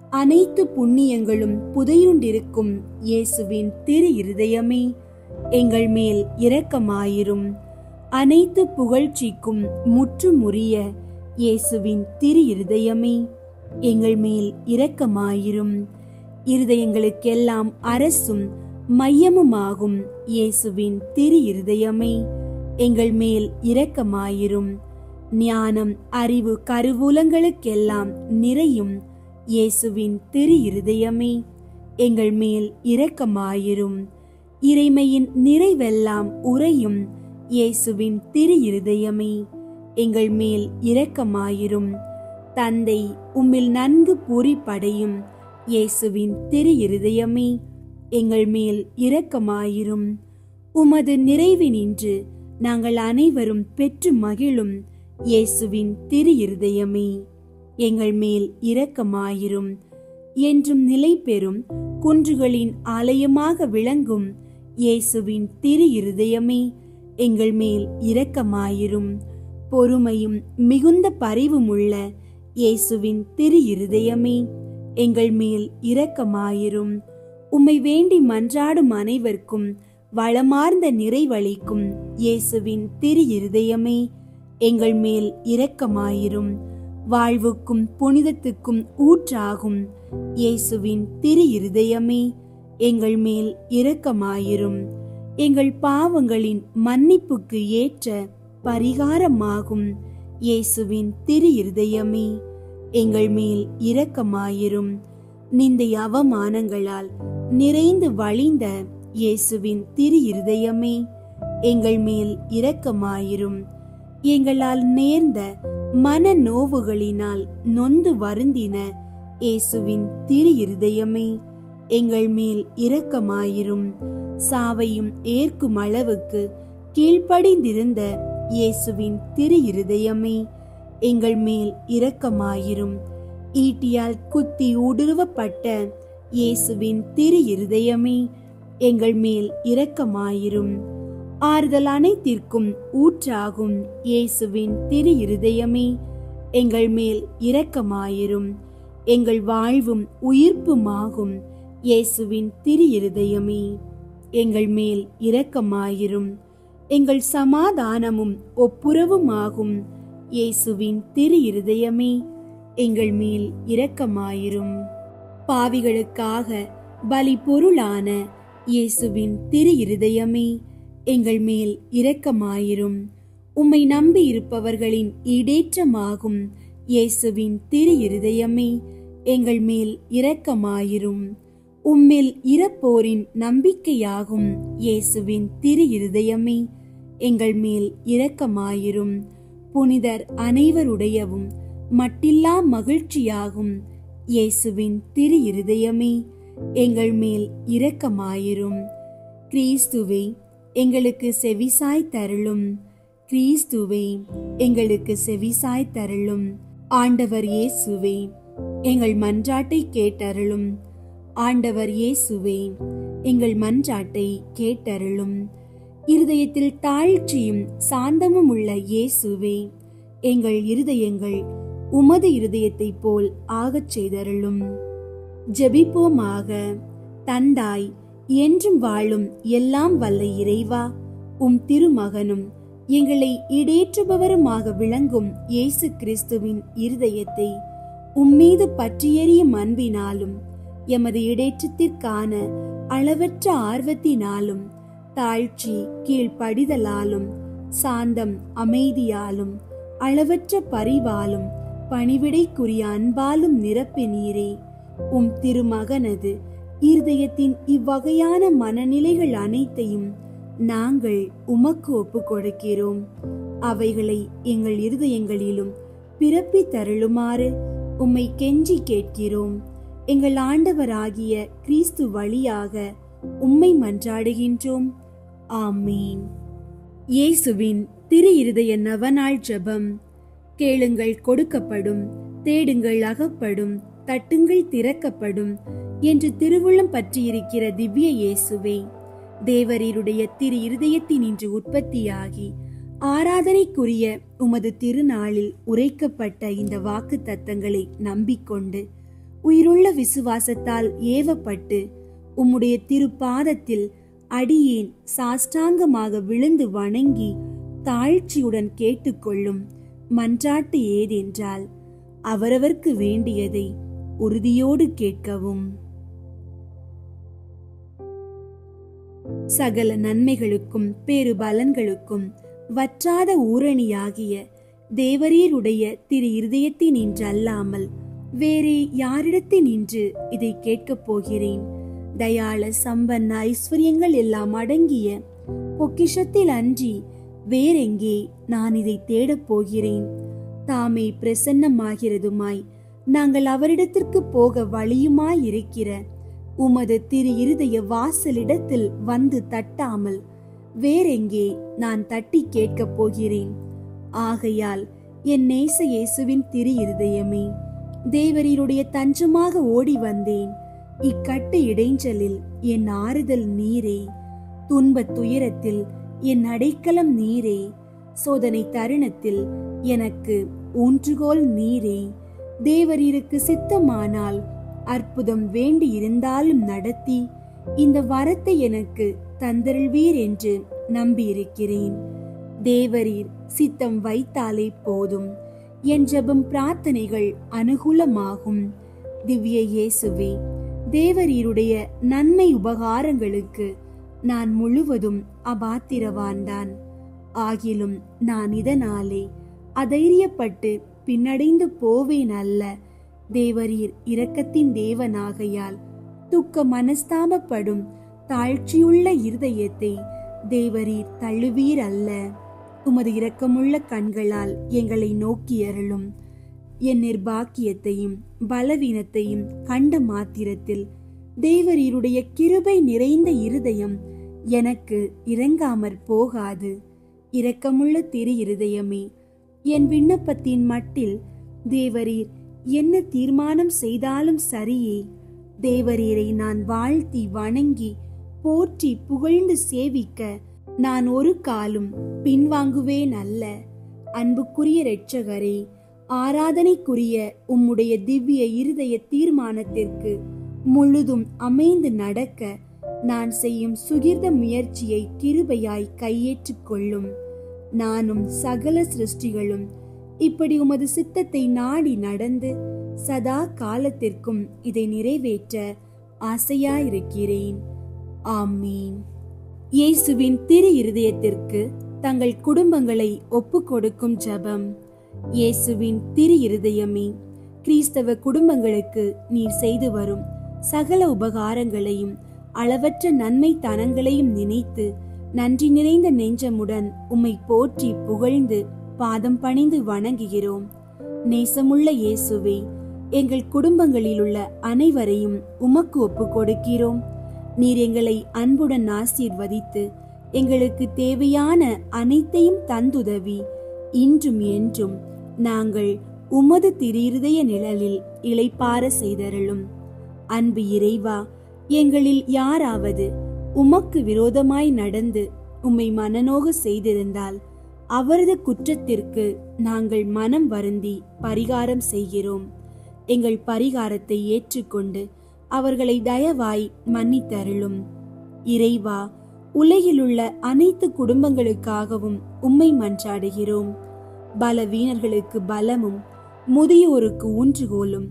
அனைத்து புண்ணியங்களும் புதையுண்டிருக்கும் இயேசுவின் திரு இருதயமே, எங்கள் மேல் இரக்கமாயிரும். அனைத்து புகழ்ச்சிக்கும் முற்றுமுறிய இயேசுவின் திரு இருதயமே, எங்கள் மேல் இரக்கமாயிரும். இருதயங்களுக்கெல்லாம் அரசும் மையமுமாகும் இயேசுவின் திரு இருதயமே, எங்கள் மேல் இரக்கமாயிரும். ஞானம் அறிவு கருவூலங்களுக்கெல்லாம் நிறையும் இயேசுவின் திரு இருதயமே, எங்கள் மேல் இரக்கமாயிரும். இறைமையின் நிறைவெல்லாம் உறையும் இயேசுவின் திரு இருதயமே, எங்கள் மேல் இரக்கமாயிரும். தந்தை உம்மில் நன்கு பூரிப்படையும் இயேசுவின் திரு இருதயமே, எங்கள் மேல் இரக்கமாயிரும். உமது நிறைவினின்று நாங்கள் அனைவரும் பெற்று மகிழும் இயேசுவின் திரு இருதயமே, எங்கள் மேல் இரக்கமாயிரும். என்றும் நிலை பெறும் குன்றுகளின் ஆலயமாக விளங்கும் இயேசுவின் திரு இருதயமே, எங்கள் மேல் இரக்கமாயிரும். பொறுமையும் மிகுந்த பரிவும் உள்ள இயேசுவின் திரு இருதயமே, எங்கள் மேல் இரக்கமாயிரும். உம்மை வேண்டி மன்றாடும் அனைவருக்கும் வளமார்ந்த நிறைவளிக்கும் இயேசுவின் திரு இருதயமே, எங்கள் மேல் இரக்கமாயிரும். வாழ்வுக்கும் புனிதத்துக்கும் ஊற்றாகும் இயேசுவின் திரு இருதயமே, எங்கள் மேல் இரக்கமாயிரும். எங்கள் பாவங்களின் மன்னிப்புக்கு ஏற்ற பரிகாரமாகும் இயேசுவின் திரு இருதயமே, எங்கள் மேல் இரக்கமாயிரும். நிந்தை அவமானங்களால் நிறைந்து வழிந்த இயேசுவின் திரு இருதயமே, எங்கள் மேல் இரக்கமாயிரும். எங்களால் நேர்ந்த மன நோவுகளினால் நொந்து வருந்தின இயேசுவின் திரு இருதயமே, எங்கள் மேல் இரக்கமாயிரும். சாவையும் ஏற்கும் அளவுக்கு கீழ்ப்படிந்திருந்த இயேசுவின் திரு இருதயமே, எங்கள் மேல் இரக்கமாயிரும். ஈட்டியால் குத்தி ஊடுருவப்பட்ட இயேசுவின் திரு இருதயமே, எங்கள் மேல் இரக்கமாயிரும். ஆறுதல் அனைத்திற்கும் ஊற்றாகும் இயேசுவின் திரு இருதயமே, எங்கள் மேல் இரக்கமாயிரும். எங்கள் வாழ்வும் உயிர்ப்புமாகும் இயேசுவின் திரு இருதயமே, எங்கள் மேல் இரக்கமாயிரும். எங்கள் சமாதானமும் ஒப்புரவுமாகும் இயேசுவின் திரு இருதயமே, எங்கள் மேல் இரக்கமாயிரும். பாவிகளுக்காக பலி பொருளான இயேசுவின் திரு இருதயமே, எங்கள் மேல் இரக்கமாயிரும். உம்மை நம்பி இருப்பவர்களின் ஈடேற்றமாகும் இயேசுவின் திரு இருதயமே, எங்கள் மேல் இரக்கமாயிரும். உம்மில் இறப்போரின் நம்பிக்கையாகும் இயேசுவின் திரு இருதயமே, எங்கள் மேல் இரக்கமாயிரும். புனிதர் அனைவருடையவும் மட்டில்லா மகிழ்ச்சியாகும் இயேசுவின் திரு இருதயமே, எங்கள் மேல் இரக்கமாயிரும். கிறிஸ்துவே, எங்களுக்கு செவிசாய் தருளும். கிறிஸ்துவே, எங்களுக்கு செவிசாய் தருளும். ஆண்டவர் இயேசுவே, எங்கள் மன்றாட்டை கேட்டருளும். ஆண்டவர் இயேசுவே, எங்கள் மன்றாட்டை கேட்டருளும். இருதயத்தில் தாழ்ச்சியும் சாந்தமும் உள்ள இயேசுவே, எங்கள் இருதயங்கள் உமது இருதயத்தை போல் ஆகச் செய்தருளும். ஜெபிப்போமாக. தந்தாய், என்றும் வாழும் எல்லாம் வல்ல இறைவா, உம் திருமகனும் எங்களை ஈடேற்றுபவருமாக விளங்கும் இயேசு கிறிஸ்துவின் இருதயத்தை உம்மீது பற்றியெறியும் அன்பினாலும் எமது ஈடேற்றத்திற்கான அளவற்ற ஆர்வத்தினாலும் தாழ்ச்சி கீழ்ப்படிதலாலும் சாந்தம் அமைதியாலும் அளவற்ற பரிவாலும் பணிவிடைக்குரிய அன்பாலும் நிரப்பினீரே. உம் திருமகனது இருதயத்தின் இவ்வகையான மனநிலைகள் அனைத்தையும் நாங்கள் உமக்கு ஒப்புக் கொடுக்கிறோம். அவைகளை எங்கள் இருதயங்களிலும் பிறப்பி தருளுமாறு உம்மை கெஞ்சி கேட்கிறோம். எங்கள் ஆண்டவராகிய கிறிஸ்து வழியாக உம்மை மன்றாடுகின்றோம். ஆமீன். இயேசுவின் திரு இருதய நவநாள் ஜெபம். கேளுங்கள் கொடுக்கப்படும், தேடுங்கள் அகப்படும், தட்டுங்கள் திறக்கப்படும் என்று திருவுள்ளம் பற்றியிருக்கிற திவ்ய இயேசுவே, தேவரீருடைய திரு இருதயத்தினின்று உற்பத்தியாகி ஆராதனைக்குரிய உமது திருநாளில் உரைக்கப்பட்ட இந்த வாக்கு தத்தங்களை நம்பிக்கொண்டு உயிருள்ள விசுவாசத்தால் ஏவப்பட்டு உம்முடைய திருப்பாதத்தில் அடியேன் சாஷ்டாங்கமாக விழுந்து வணங்கி தாழ்ச்சியுடன் கேட்டுக்கொள்ளும் மன்றாட்டு ஏதென்றால் அவரவர்க்கு வேண்டியதை உறுதியோடு கேட்கவும். சகல நன்மைகளுக்கும் பேரு பலன்களுக்கும் வற்றாத ஊரணியாகிய தேவரீருடைய திரு இருதயத்தினின்று அல்லாமல் வேறே யாரிடத்தினின்று இதை கேட்கப் போகிறேன்? தயாள சம்பன்ன ஐஸ்வர்யங்கள் எல்லாம் அடங்கிய பொக்கிஷத்தில் அன்றி வேறெங்கே நான் இதை தேடப் போகிறேன்? தாமே பிரசன்னமாகிறதுமாய் நாங்கள் அவரிடத்திற்கு போக வழியுமாய் இருக்கிற உமது திரு இருதய வாசலிடத்தில் வந்து தட்டாமல் வேறெங்கே நான் தட்டி கேட்கப் போகிறேன்? ஆகையால் என் நேச இயேசுவின் திரு இருதயமே, தேவரீருடைய தஞ்சமாக ஓடி வந்தேன். இக்கட்டு இடைஞ்சலில் என் ஆறுதல் நீரே. துன்பத் துயரத்தில் என் அடைக்கலம் நீரே. சோதனை தருணத்தில் எனக்கு ஊன்றுகோல் நீரே. தேவரீருக்கு சித்தமானால் அற்புதம் வேண்டி இருந்தாலும் நடத்தி இந்த வரத்தை எனக்கு தந்தருள்வீர் என்று நம்பியிருக்கிறேன். தேவரீர் சித்தம் வைத்தாலே போதும். என் ஜெபம் பிரார்த்தனைகள் அனுகூலமாகும். திவ்ய இயேசுவே, தேவரீருடைய நன்மை உபகாரங்களுக்கு நான் முழுவதும் அபாத்திரவான்தான். ஆகிலும் நான் இதனாலே அதைரியப்பட்டு பின்னடைந்து போவேன் அல்ல. தேவரீர் இரக்கத்தின் தேவனாகையால் துக்க மனஸ்தாபப்படும் தாழ்ச்சியுள்ள இருதயத்தை தேவரீர் தள்ளுவீர் அல்ல. உமது இரக்கமுள்ள கண்களால் எங்களை நோக்கி அருளும். என் நிர்பாக்கியத்தையும் பலவீனத்தையும் கண்ட மாத்திரத்தில் தேவரீருடைய கிருபை நிறைந்த இருதயம் எனக்கு இறங்காமற் போகாது. இரக்கமுள்ள திரு இருதயமே, என் விண்ணப்பத்தின் மட்டில் தேவரீர் என்ன தீர்மானம் செய்தாலும் சரியே. தேவரீரை நான் வாழ்த்தி வணங்கி போற்றி புகழ்ந்து சேவிக்க நான் ஒரு காலும் பின்வாங்குவேன் அல்ல. அன்புக்குரிய இரட்சகரே, ஆராதனைக்குரிய உம்முடைய திவ்ய இருதய தீர்மானத்திற்கு முழுதும் அமைந்து நடக்க நான் செய்யும் சுகிர்த முயற்சியை கிருபையாய் கையேற்றுக் கொள்ளும். நானும் சகல சிருஷ்டிகளும் இப்படி உமது சித்தத்தை நாடி நடந்து சதா காலத்திற்கும் இதை நிறைவேற்ற ஆசையாயிருக்கிறேன். ஆமீன். இயேசுவின் திரு இருதயத்திற்கு தங்கள் குடும்பங்களை ஒப்பு கொடுக்கும் ஜெபம். இயேசுவின் திரு இருதயமே, கிறிஸ்தவ குடும்பங்களுக்கு நீர் செய்து வரும் சகல உபகாரங்களையும் அளவற்ற நன்மை தனங்களையும் நினைத்து நன்றி நிறைந்த நெஞ்சமுடன் உம்மை போற்றி புகழ்ந்து பாதம் பணிந்து வணங்குகிறோம். நேசமுள்ள இயேசுவே, எங்கள் குடும்பங்களில் உள்ள அனைவரையும் உமக்கு ஒப்பு கொடுக்கிறோம். நீர் எங்களை அன்புடன் ஆசீர்வதித்து எங்களுக்கு தேவையான அனைத்தையும் தந்துதவி இன்றும் என்றும் நாங்கள் உமது திரு நிழலில் இளைப்பார செய்தருளும். அன்பு இறைவா, எங்களில் யாராவது உமக்கு விரோதமாய் நடந்து உம்மை மனநோக செய்திருந்தால் அவரது குற்றத்திற்கு நாங்கள் மனம் வருந்தி பரிகாரம் செய்கிறோம். எங்கள் பரிகாரத்தை ஏற்றுக்கொண்டு அவர்களை தயவாய் மன்னித்தருளும். இறைவா, உலகிலுள்ள அனைத்து குடும்பங்களுக்காகவும் உம்மை மன்றாடுகிறோம். பலவீனர்களுக்கு பலமும், முதியோருக்கு ஊன்றுகோலும்,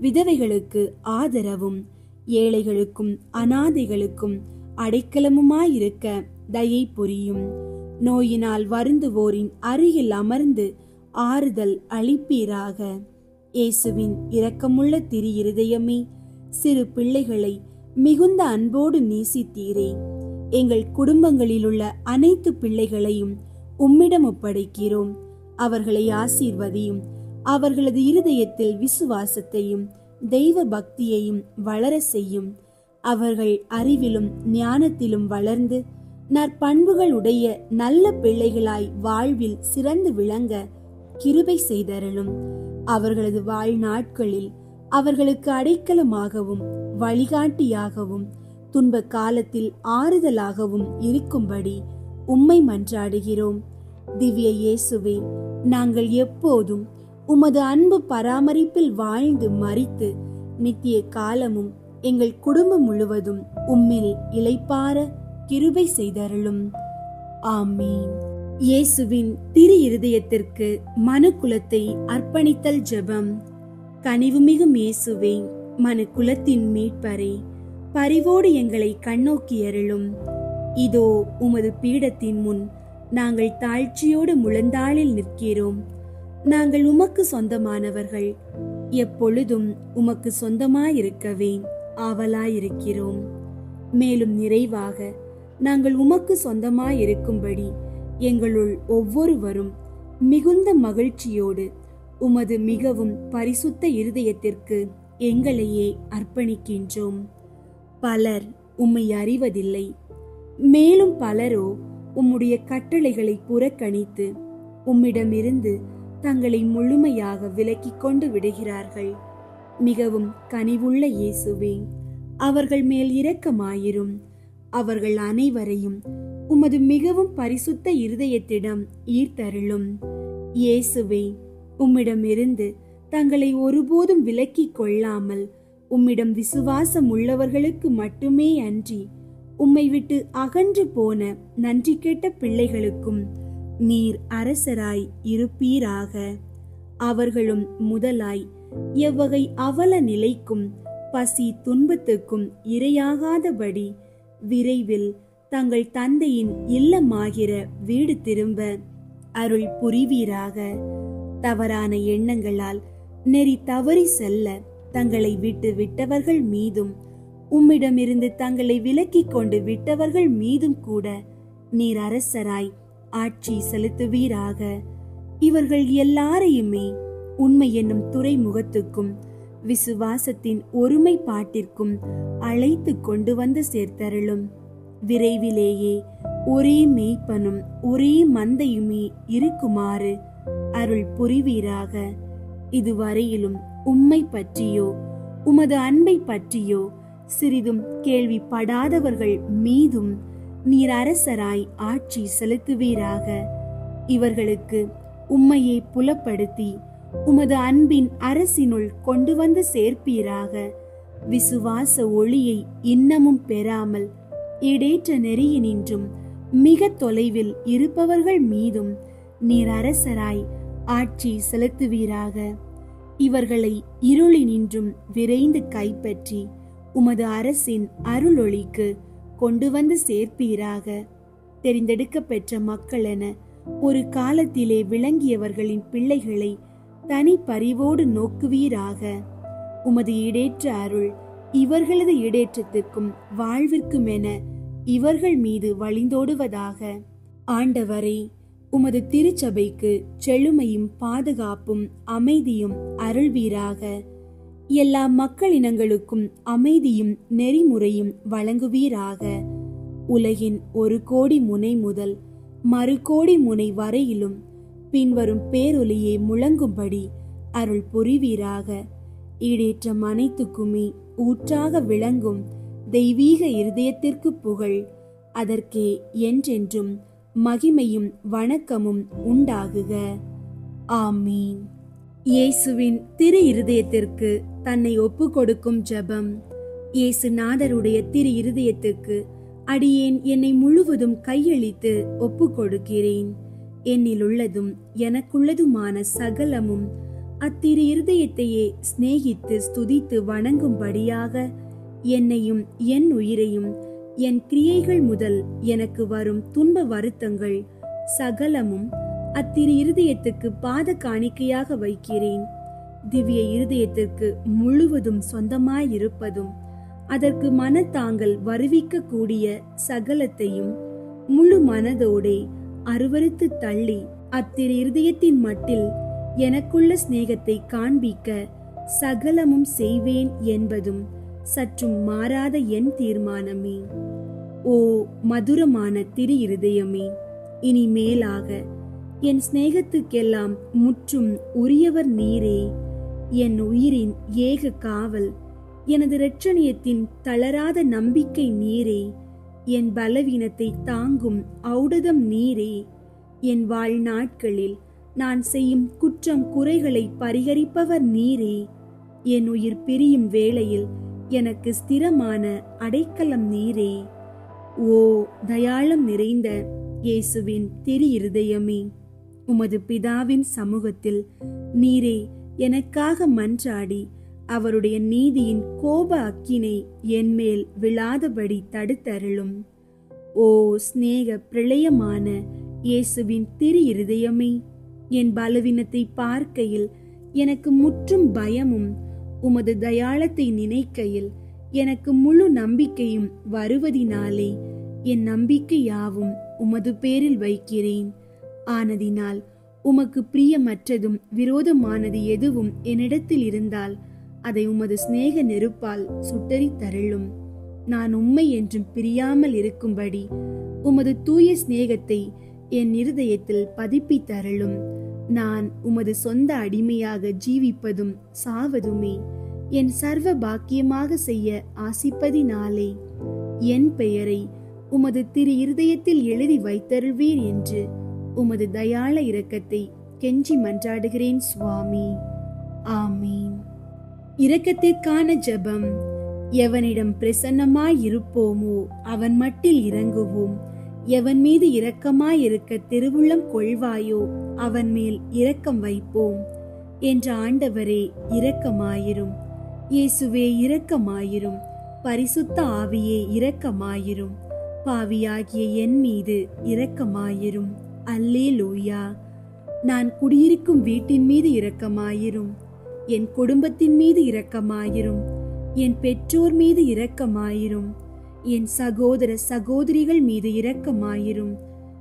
விதவைகளுக்கு ஆதரவும், ஏழைகளுக்கும் அனாதைகளுக்கும் அடைக்கலமுமாயிருக்க தயை புரியும். நோயினால் வருந்துவோரின் அருகில் அமர்ந்து ஆறுதல் அளிப்பீராக. இயேசுவின் இரக்கமுள்ள திரு இருதயமே, சிறு பிள்ளைகளை மிகுந்த அன்போடு நேசித்தீரே. எங்கள் குடும்பங்களிலுள்ள அனைத்து பிள்ளைகளையும் உம்மிடம் ஒப்படைக்கிறோம். அவர்களை ஆசீர்வதியும். அவர்களது இருதயத்தில் விசுவாசத்தையும் தெய்வ பக்தியையும் வளர செய்யும். அவர்கள் அறிவிலும் ஞானத்திலும் வளர்ந்து நற்பண்புகள் உடைய நல்ல பிள்ளைகளாய் வாழ்வில் சிறந்து விளங்க கிருபை செய்தருளும். அவர்களது வாழ்நாட்களில் அவர்களுக்கு அடைக்கலமாகவும் வழிகாட்டியாகவும் துன்ப காலத்தில் ஆறுதலாகவும் இருக்கும்படி உம்மை மன்றாடுகிறோம். திவ்ய இயேசுவே, நாங்கள் எப்போதும் உமது அன்பு பராமரிப்பில் வாழ்ந்து மரித்து நித்திய காலமும் எங்கள் குடும்பம் முழுவதும் உம்மில் இளைப்பார கிருபை செய்தருளும். ஆமீன். இயேசுவின் திரு இருதயத்திற்கு மனுக்குலத்தை அர்ப்பணித்தல் ஜெபம். கனிவுமிகும் இயேசுவே, மனுக்குலத்தின் மீட்பரே, பரிவோடு எங்களை கண்ணோக்கி அருளும். இதோ உமது பீடத்தின் முன் நாங்கள் தாழ்ச்சியோடு முழந்தாளில் நிற்கிறோம். நாங்கள் உமக்கு சொந்தமானவர்கள். எப்பொழுதும் உமக்கு சொந்தமாயிருக்கவே ஆவலாயிருக்கிறோம். மேலும் நிறைவாக நாங்கள் உமக்கு சொந்தமாயிருக்கும்படி எங்களுள் ஒவ்வொருவரும் மிகுந்த மகிழ்ச்சியோடு உமது மிகவும் பரிசுத்த இருதயத்திற்கு எங்களையே அர்ப்பணிக்கின்றோம். பலர் உம்மை அறிவதில்லை. மேலும் பலரோ உம்முடைய கட்டளைகளை புறக்கணித்து உம்மிடமிருந்து தங்களை முழுமையாக விலக்கிக் கொண்டு விடுகிறார்கள். மிகவும் கனிவுள்ள இயேசுவே, அவர்கள் மேல் இரக்கமாயிரும். அவர்கள் அனைவரையும் உமது மிகவும் பரிசுத்த இருதயத்திடம் ஈர்த்தருளும். இயேசுவே, உம்மிடமிருந்து தங்களை ஒருபோதும் விலக்கிக் கொள்ளாமல் உம்மிடம் விசுவாசம் உள்ளவர்களுக்கு மட்டுமே அன்றி உம்மை விட்டு அகன்று போன நன்றி கெட்ட பிள்ளைகளுக்கும் நீர் அரசராய் இருப்பீராக. அவர்களும் முதலாய் எவ்வகை அவல நிலைக்கும் பசி துன்பத்துக்கும் இரையாகாதபடி விரைவில் தங்கள் தந்தையின் இல்லமாகிற வீடு திரும்ப அருள் புரிவீராக. தவறான எண்ணங்களால் நெறி தவறி செல்ல தங்களை விட்டு விட்டவர்கள் மீதும் உம்மிடமிருந்து தங்களை விலக்கிக் கொண்டு விட்டவர்கள் மீதும் கூட நீர் அரசராய் ஆட்சி செலுத்துவீராக. இவர்கள் எல்லாரையுமே உண்மை என்னும் துறைமுகத்துக்கும் விசுவாசத்தின் ஒருமைப்பாட்டிற்கும் அழைத்து கொண்டு வந்து சேர்த்தருளும். விரைவிலேயே ஒரே மேய்ப்பனும் ஒரே மந்தையுமே இருக்குமாறு அருள் புரிவீராக. இதுவரையிலும் உம்மை பற்றியோ உமது அன்பை பற்றியோ சிறிதும் கேள்விப்படாதவர்கள் மீதும் நீர் அரசராய் ஆட்சி செலுத்துவீராக. இவர்களுக்கு உம்மையை புலப்படுத்தி உமது அன்பின் அரசினுள் கொண்டு வந்து சேர்ப்பீராக. விசுவாச ஒளியை இன்னமும் பெறாமல் இடேற்ற நெறியினின்றும் மிக தொலைவில் இருப்பவர்கள் மீதும் நீர் அரசராய் ஆட்சி செலுத்துவீராக. இவர்களை இருளினின்றும் விரைந்து கைப்பற்றி உமது அரசின் அருளொளிக்கு கொண்டு வந்து சேர்ப்பீராக. தெரிந்தெடுக்க பெற்ற மக்கள் என ஒரு காலத்திலே விளங்கியவர்களின் பிள்ளைகளை தனி பரிவோடு நோக்குவீராக. உமது இடேற்ற அருள் இவர்களது இடேற்றத்துக்கும் வாழ்விற்கும் என இவர்கள் மீது வழிந்தோடுவதாக. ஆண்டவரே, உமது திருச்சபைக்கு செழுமையும் பாதுகாப்பும் அமைதியும் அருள்வீராக. எல்லா மக்களினங்களுக்கும் அமைதியும் நெறிமுறையும் வழங்குவீராக. உலகின் 1 கோடி முனை முதல் 1 கோடி முனை வரையிலும் பின்வரும் பேரொலியை முழங்கும்படி அருள் புரிவீராக. ஈடேற்றம் அனைத்துக்குமே ஊற்றாக விளங்கும் தெய்வீக இருதயத்திற்கு புகழ். அதற்கே என்றென்றும் மகிமையும் வணக்கமும் உண்டாகுக. ஆமீன். இயேசுவின் திரு இருதயத்திற்கு தன்னை ஒப்பு கொடுக்கும் ஜெபம். இயேசுநாதருடைய திரு இருதயத்துக்கு அடியேன் என்னை முழுவதும் கையளித்து ஒப்பு கொடுக்கிறேன். என்னில் உள்ளதும் எனக்குள்ளதுமான சகலமும் அத்திரு இருதயத்தையே சிநேகித்து ஸ்துதித்து வணங்கும்படியாக என்னையும் என் உயிரையும் என் கிரியைகள் முதல் எனக்கு வரும் துன்ப வருத்தங்கள் சகலமும் அத்திரு இருதயத்துக்கு பாத காணிக்கையாக வைக்கிறேன். திவ்ய இருதயத்திற்கு முழுவதும் சொந்தமாயிருப்பதும் அதற்கு மனத்தாங்கள் வருவிக்க கூடிய சகலத்தையும் முழு மனதோடே அருவருத்து தள்ளி அத்திரு இருதயத்தின் மட்டில் எனக்குள்ள சிநேகத்தை காண்பிக்க சகலமும் செய்வேன் என்பதும் சற்றும் மாறாத என் தீர்மானமே. ஓ மதுரமான திரு இருதயமே, இனி மேலாக என் சிநேகத்துக்கெல்லாம் முற்றும் உரியவர் நீரே. என் உயிரின் ஏக காவல், எனது இரட்சணியத்தின் தளராத நம்பிக்கை நீரே. என் பலவீனத்தை தாங்கும் ஔடதம் நீரே. என் வாழ்நாட்களில் நான் செய்யும் குற்றம் குறைகளை பரிகரிப்பவர் நீரே. என் உயிர் பிரியும் வேளையில் எனக்கு ஸ்திரமான அடைக்கலம் நீரே. ஓ தயாளம் நிறைந்த இயேசுவின் திரு இருதயமே, உமது பிதாவின் சமூகத்தில் நீரே எனக்காக மன்றாடி அவருடைய நீதியின் கோப அக்கினை என்மேல் விழாதபடி தடுத்தருளும். ஓ சிநேக பிரளயமான இயேசுவின் திரு இருதயமே, என் பலவீனத்தை பார்க்கையில் எனக்கு முற்றும் பயமும் உமது தயாளத்தை நினைக்கையில் எனக்கு முழு நம்பிக்கையும் வருவதினாலே என் நம்பிக்கை யாவும் உமது பேரில் வைக்கிறேன். ஆனதினால் உமக்கு பிரியமற்றதும் விரோதமானது எதுவும் என்னிடத்தில் இருந்தால் அதை உமது சிநேக நெருப்பால் சுட்டெரித்தருளும். நான் உம்மை என்றும் பிரியாமல் இருக்கும்படி உமது தூய சிநேகத்தை என் இருதயத்தில் பதிப்பித்தருளும். நான் உமது சொந்த அடிமையாக ஜீவிப்பதும் சாவதுமே என் சர்வ பாக்கியமாக செய்ய ஆசிப்பதினாலே என் பெயரை உமது திரு இருதயத்தில் எழுதி வைத்தருள்வீர் என்று உமது தயாள இரக்கத்தை கெஞ்சி மன்றாடுகிறேன் சுவாமி. ஆமீன். இரக்கத்திற்கான ஜெபம். எவனிடம் பிரசன்னமாயிருப்போமோ அவன் மட்டில் இறங்குவோம். எவன் மீது இரக்கமாயிருக்க திருவுள்ளம் கொள்வாயோ அவன் மேல் இரக்கம் வைப்போம். என்ற ஆண்டவரே இரக்கமாயிரும். இயேசுவே இரக்கமாயிரும். பரிசுத்த ஆவியே இரக்கமாயிரும். பாவியாகிய என் மீது இரக்கமாயிரும். அல்லேலூயா. நான் குடியிருக்கும் வீட்டின் மீது இரக்கமாயிரும். என் குடும்பத்தின் மீது இரக்கமாயிரும். என் பெற்றோர் மீது இரக்கமாயிரும். என் சகோதர சகோதரிகள் மீது இரக்கமாயிரும்.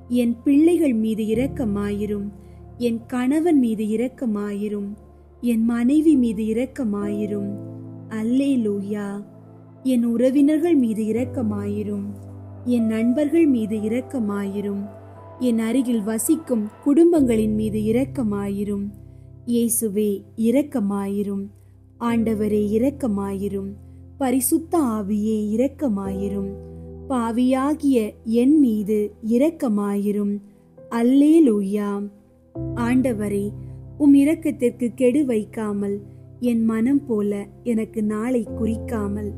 என் பிள்ளைகள் மீது இரக்கமாயிரும். என் கணவன் மீது இரக்கமாயிரும். என் மனைவி மீது இரக்கமாயிரும். அல்லேலூயா. என் உறவினர்கள் மீது இரக்கமாயிரும். என் நண்பர்கள் மீது இரக்கமாயிரும். என் அருகில் வசிக்கும் குடும்பங்களின் மீது இரக்கமாயிரும். இயேசுவே இரக்கமாயிரும். ஆண்டவரே இரக்கமாயிரும். பரிசுத்த ஆவியே இரக்கமாயிரும். பாவியாகிய என் மீது இரக்கமாயிரும். அல்லேலூயா. ஆண்டவரே, உம் இரக்கத்திற்கு கெடு வைக்காமல் என் மனம் போல எனக்கு நாளை குறிக்காமல்,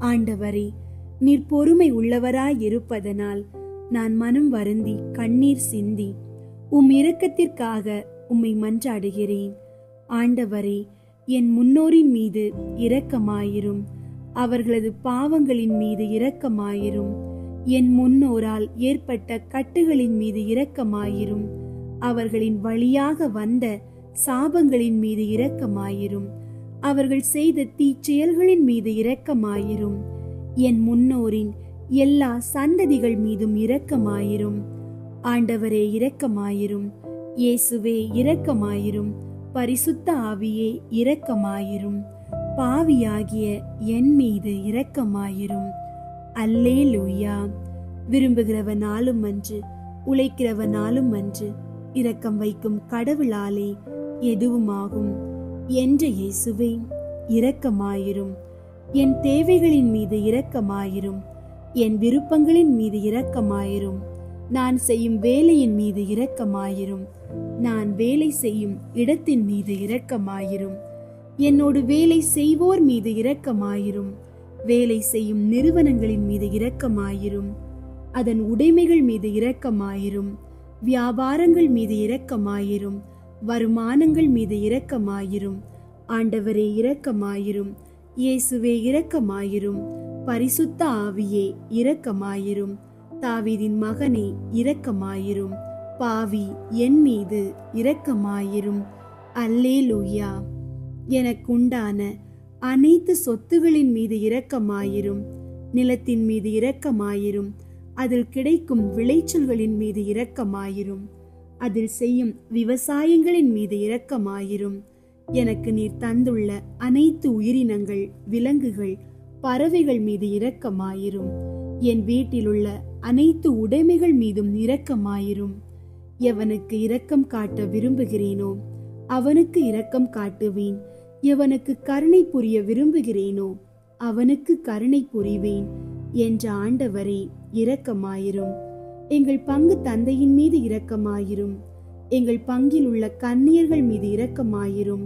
ஆண்டவரே, நீர் பொறுமை உள்ளவராயிருப்பதனால் நான் மனம் வருந்தி கண்ணீர் சிந்தி உம் இரக்கத்திற்காக உம்மை மன்றாடுகிறேன். ஆண்டவரே, என் முன்னோரின் மீது இரக்கமாயிரும். அவர்களது பாவங்களின் மீது இரக்கமாயிரும். என் முன்னோரால் ஏற்பட்ட கட்டுகளின் மீது இரக்கமாயிரும். அவர்களின் வழியாக வந்த சாபங்களின் மீது இரக்கமாயிரும். அவர்கள் செய்த தீச்செயல்களின் மீது இரக்கமாயிரும். என் முன்னோரின் எல்லா சந்ததிகள் மீதும் இரக்கமாயிரும். ஆண்டவரே இரக்கமாயிரும். இயேசுவே இரக்கமாயிரும். பரிசுத்த ஆவியே இரக்கமாயிரும். பாவியாகிய என் மீது இரக்கமாயிரும். அல்லேலூயா. விரும்புகிறவனாலும் அன்று, உழைக்கிறவனாலும் அன்று, இரக்கம் வைக்கும் கடவுளாலே எதுவுமாகும் என்ற இயேசுவே இரக்கமாயிரும். என் தேவைகளின் மீது இரக்கமாயிரும். என் விருப்பங்களின் மீது இரக்கமாயிரும். நான் செய்யும் வேலையின் மீது இரக்கமாயிரும். நான் வேலை செய்யும் இடத்தின் மீது இரக்கமாயிரும். என்னோடு வேலை செய்வோர் மீது இரக்கமாயிரும். வேலை செய்யும் நிறுவனங்களின் மீது இரக்கமாயிரும். அதன் உடைமைகள் மீது இரக்கமாயிரும். வியாபாரங்கள் மீது இரக்கமாயிரும். வருமானங்கள் மீது இரக்கமாயிரும். ஆண்டவரே இரக்கமாயிரும். இயேசுவே இரக்கமாயிரும். பரிசுத்த ஆவியே இரக்கமாயிரும். தாவீதின் மகனே இரக்கமாயிரும். பாவி என் மீது இரக்கமாயிரும். அல்லேலூயா. எனக்குண்டான அனைத்து சொத்துகளின் மீது இரக்கமாயிரும். நிலத்தின் மீது இரக்கமாயிரும். அதில் கிடைக்கும் விளைச்சல்களின் மீது இரக்கமாயிரும். அதில் செய்யும் விவசாயங்களின் மீது இரக்கமாயிரும். எனக்கு நீர் தந்துள்ள அனைத்து உயிரினங்கள், விலங்குகள், பறவைகள் மீது இரக்கமாயிரும். என் வீட்டிலுள்ள அனைத்து உடைமைகள் மீதும் இரக்கமாயிரும். எவனுக்கு இரக்கம் காட்ட விரும்புகிறேனோ அவனுக்கு இரக்கம் காட்டுவேன். எவனுக்கு கருணை புரிய விரும்புகிறேனோ அவனுக்கு கருணை புரிவேன் என்ற ஆண்டவரே இரக்கமாயிரும். எங்கள் பங்கு தந்தையின் மீது இரக்கமாயிரும். எங்கள் பங்கில் உள்ள கன்னியர்கள் மீது இரக்கமாயிரும்.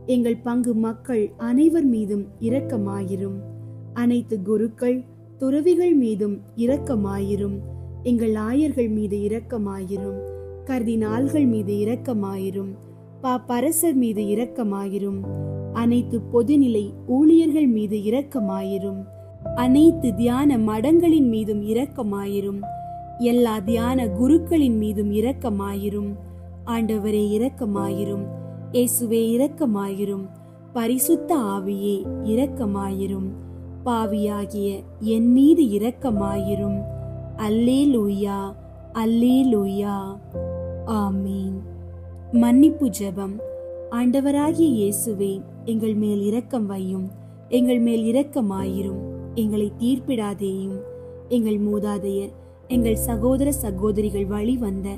எங்கள் பங்கு மக்கள் அனைவர் மீதும் இரக்கமாயிரும். அனைத்து குருக்கள், துறவிகள் மீதும் இரக்கமாயிரும். எங்கள் ஆயர்கள் மீது இரக்கமாயிரும். கர்தினால்கள் மீது இரக்கமாயிரும். பாப்பரசர் மீது இரக்கமாயிரும். அனைத்து பொதுநிலை ஊழியர்கள் மீது இரக்கமாயிரும். அனைத்து தியான மடங்களின் மீதும் இரக்கமாயிரும். எல்லா தியான குருக்களின் மீதும் இரக்கமாயிரும். ஆண்டவரே இரக்கமாயிரும். இயேசுவே இரக்கமாயிரும். பரிசுத்த ஆவியே இரக்கமாயிரும். பாவியாகிய என் மீது இரக்கமாயிரும். அல்லேலூயா, அல்லேலூயா. ஆமீன். மன்னிப்பு ஜெபம். ஆண்டவராகிய இயேசுவே, எங்கள் மேல் இரக்கம் வையும். எங்கள் மேல் இரக்கமாயிரும். எங்களை தீர்ப்பிடாதேயும். எங்கள் மூதாதையர், எங்கள் சகோதர சகோதரிகள் வழி வந்த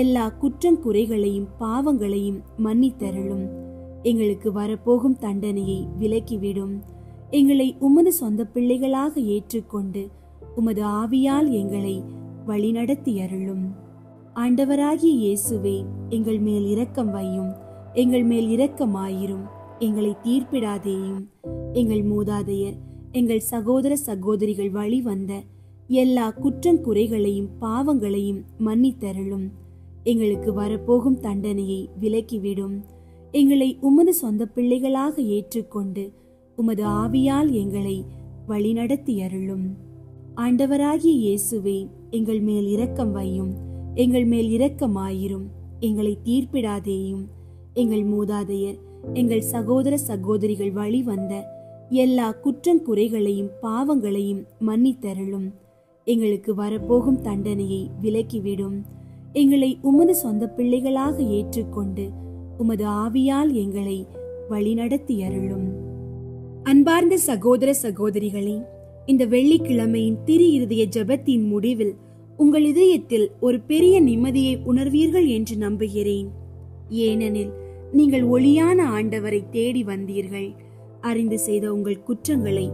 எல்லா குற்றம் குறைகளையும் பாவங்களையும் மன்னித்தருளும். எங்களுக்கு வரப்போகும் தண்டனையை விலக்கிவிடும். எங்களை உமது சொந்த பிள்ளைகளாக ஏற்றுக்கொண்டு உமது ஆவியால் எங்களை வழிநடத்தி அருளும். ஆண்டவராகிய இயேசுவே, எங்கள் மேல் இரக்கம் வையும். எங்கள் மேல் இரக்கமாயிரும். எங்களை தீர்ப்பிடாதேயும். எங்கள் மூதாதையர், எங்கள் சகோதர சகோதரிகள் வழி வந்த எல்லா குற்றம் குறைகளையும் பாவங்களையும் மன்னித்தருளும். எங்களுக்கு வரப்போகும் தண்டனையை விலக்கிவிடும். எங்களை உமது சொந்த பிள்ளைகளாக ஏற்றுக்கொண்டு உமது ஆவியால் எங்களை வழிநடத்தி அருளும். ஆண்டவராகிய இயேசுவே, எங்கள் மேல் இரக்கம் வையும். எங்கள் மேல் இரக்கமாயிரும். எங்களை தீர்ப்பிடாதேயும். எங்கள் மூதாதையர், எங்கள் சகோதர சகோதரிகள் வழி வந்த எல்லா குற்றம் குறைகளையும் பாவங்களையும் மன்னித்தருளும். எங்களுக்கு வரப்போகும் தண்டனையை விலக்கிவிடும். எங்களை உமது சொந்த பிள்ளைகளாக ஏற்றுக்கொண்டு உமது ஆவியால் எங்களை வழிநடத்தி அருளும். அன்பார்ந்த சகோதர சகோதரிகளே, இந்த வெள்ளிக்கிழமையின் திரு இருதய ஜெபத்தின் முடிவில் உங்கள் இதயத்தில் ஒரு பெரிய நிம்மதியை உணர்வீர்கள் என்று நம்புகிறேன். ஏனெனில் நீங்கள் ஒளியான ஆண்டவரை தேடி வந்தீர்கள். அறிந்து செய்த உங்கள் குற்றங்களை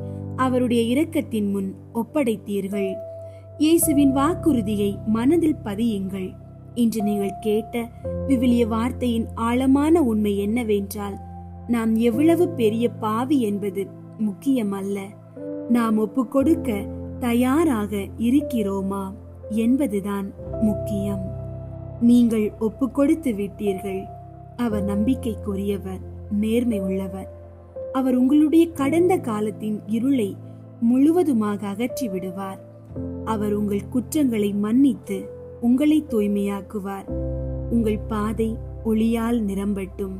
அவருடைய இரக்கத்தின் முன் ஒப்படைத்தீர்கள். இயேசுவின் வாக்குறுதியை மனதில் பதியுங்கள். இன்று நீங்கள் கேட்ட விவிலிய வார்த்தையின் ஆழமான உண்மை என்னவென்றால், நாம் எவ்வளவு பெரிய பாவி என்பது முக்கியமல்ல, நாம் ஒப்புக்கொடுக்க தயாராக இருக்கிறோமா என்பதுதான் முக்கியம். நீங்கள் ஒப்புக்கொடுத்து விட்டீர்கள். அவர் நம்பிக்கைக்குரியவர், நேர்மை உள்ளவர். அவர் உங்களுடைய கடந்த காலத்தின் இருளை முழுவதுமாக அகற்றி விடுவார். அவர் உங்கள் குற்றங்களை மன்னித்து உங்களை தூய்மையாக்குவார். உங்கள் பாதை ஒளியால் நிரம்பட்டும்.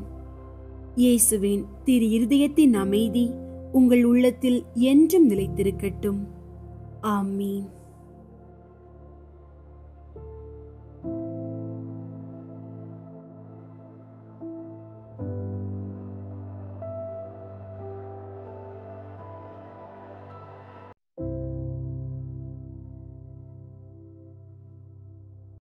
இயேசுவின் திரு இருதயத்தின் அமைதி உங்கள் உள்ளத்தில் என்றும் நிலைத்திருக்கட்டும். ஆமீன்.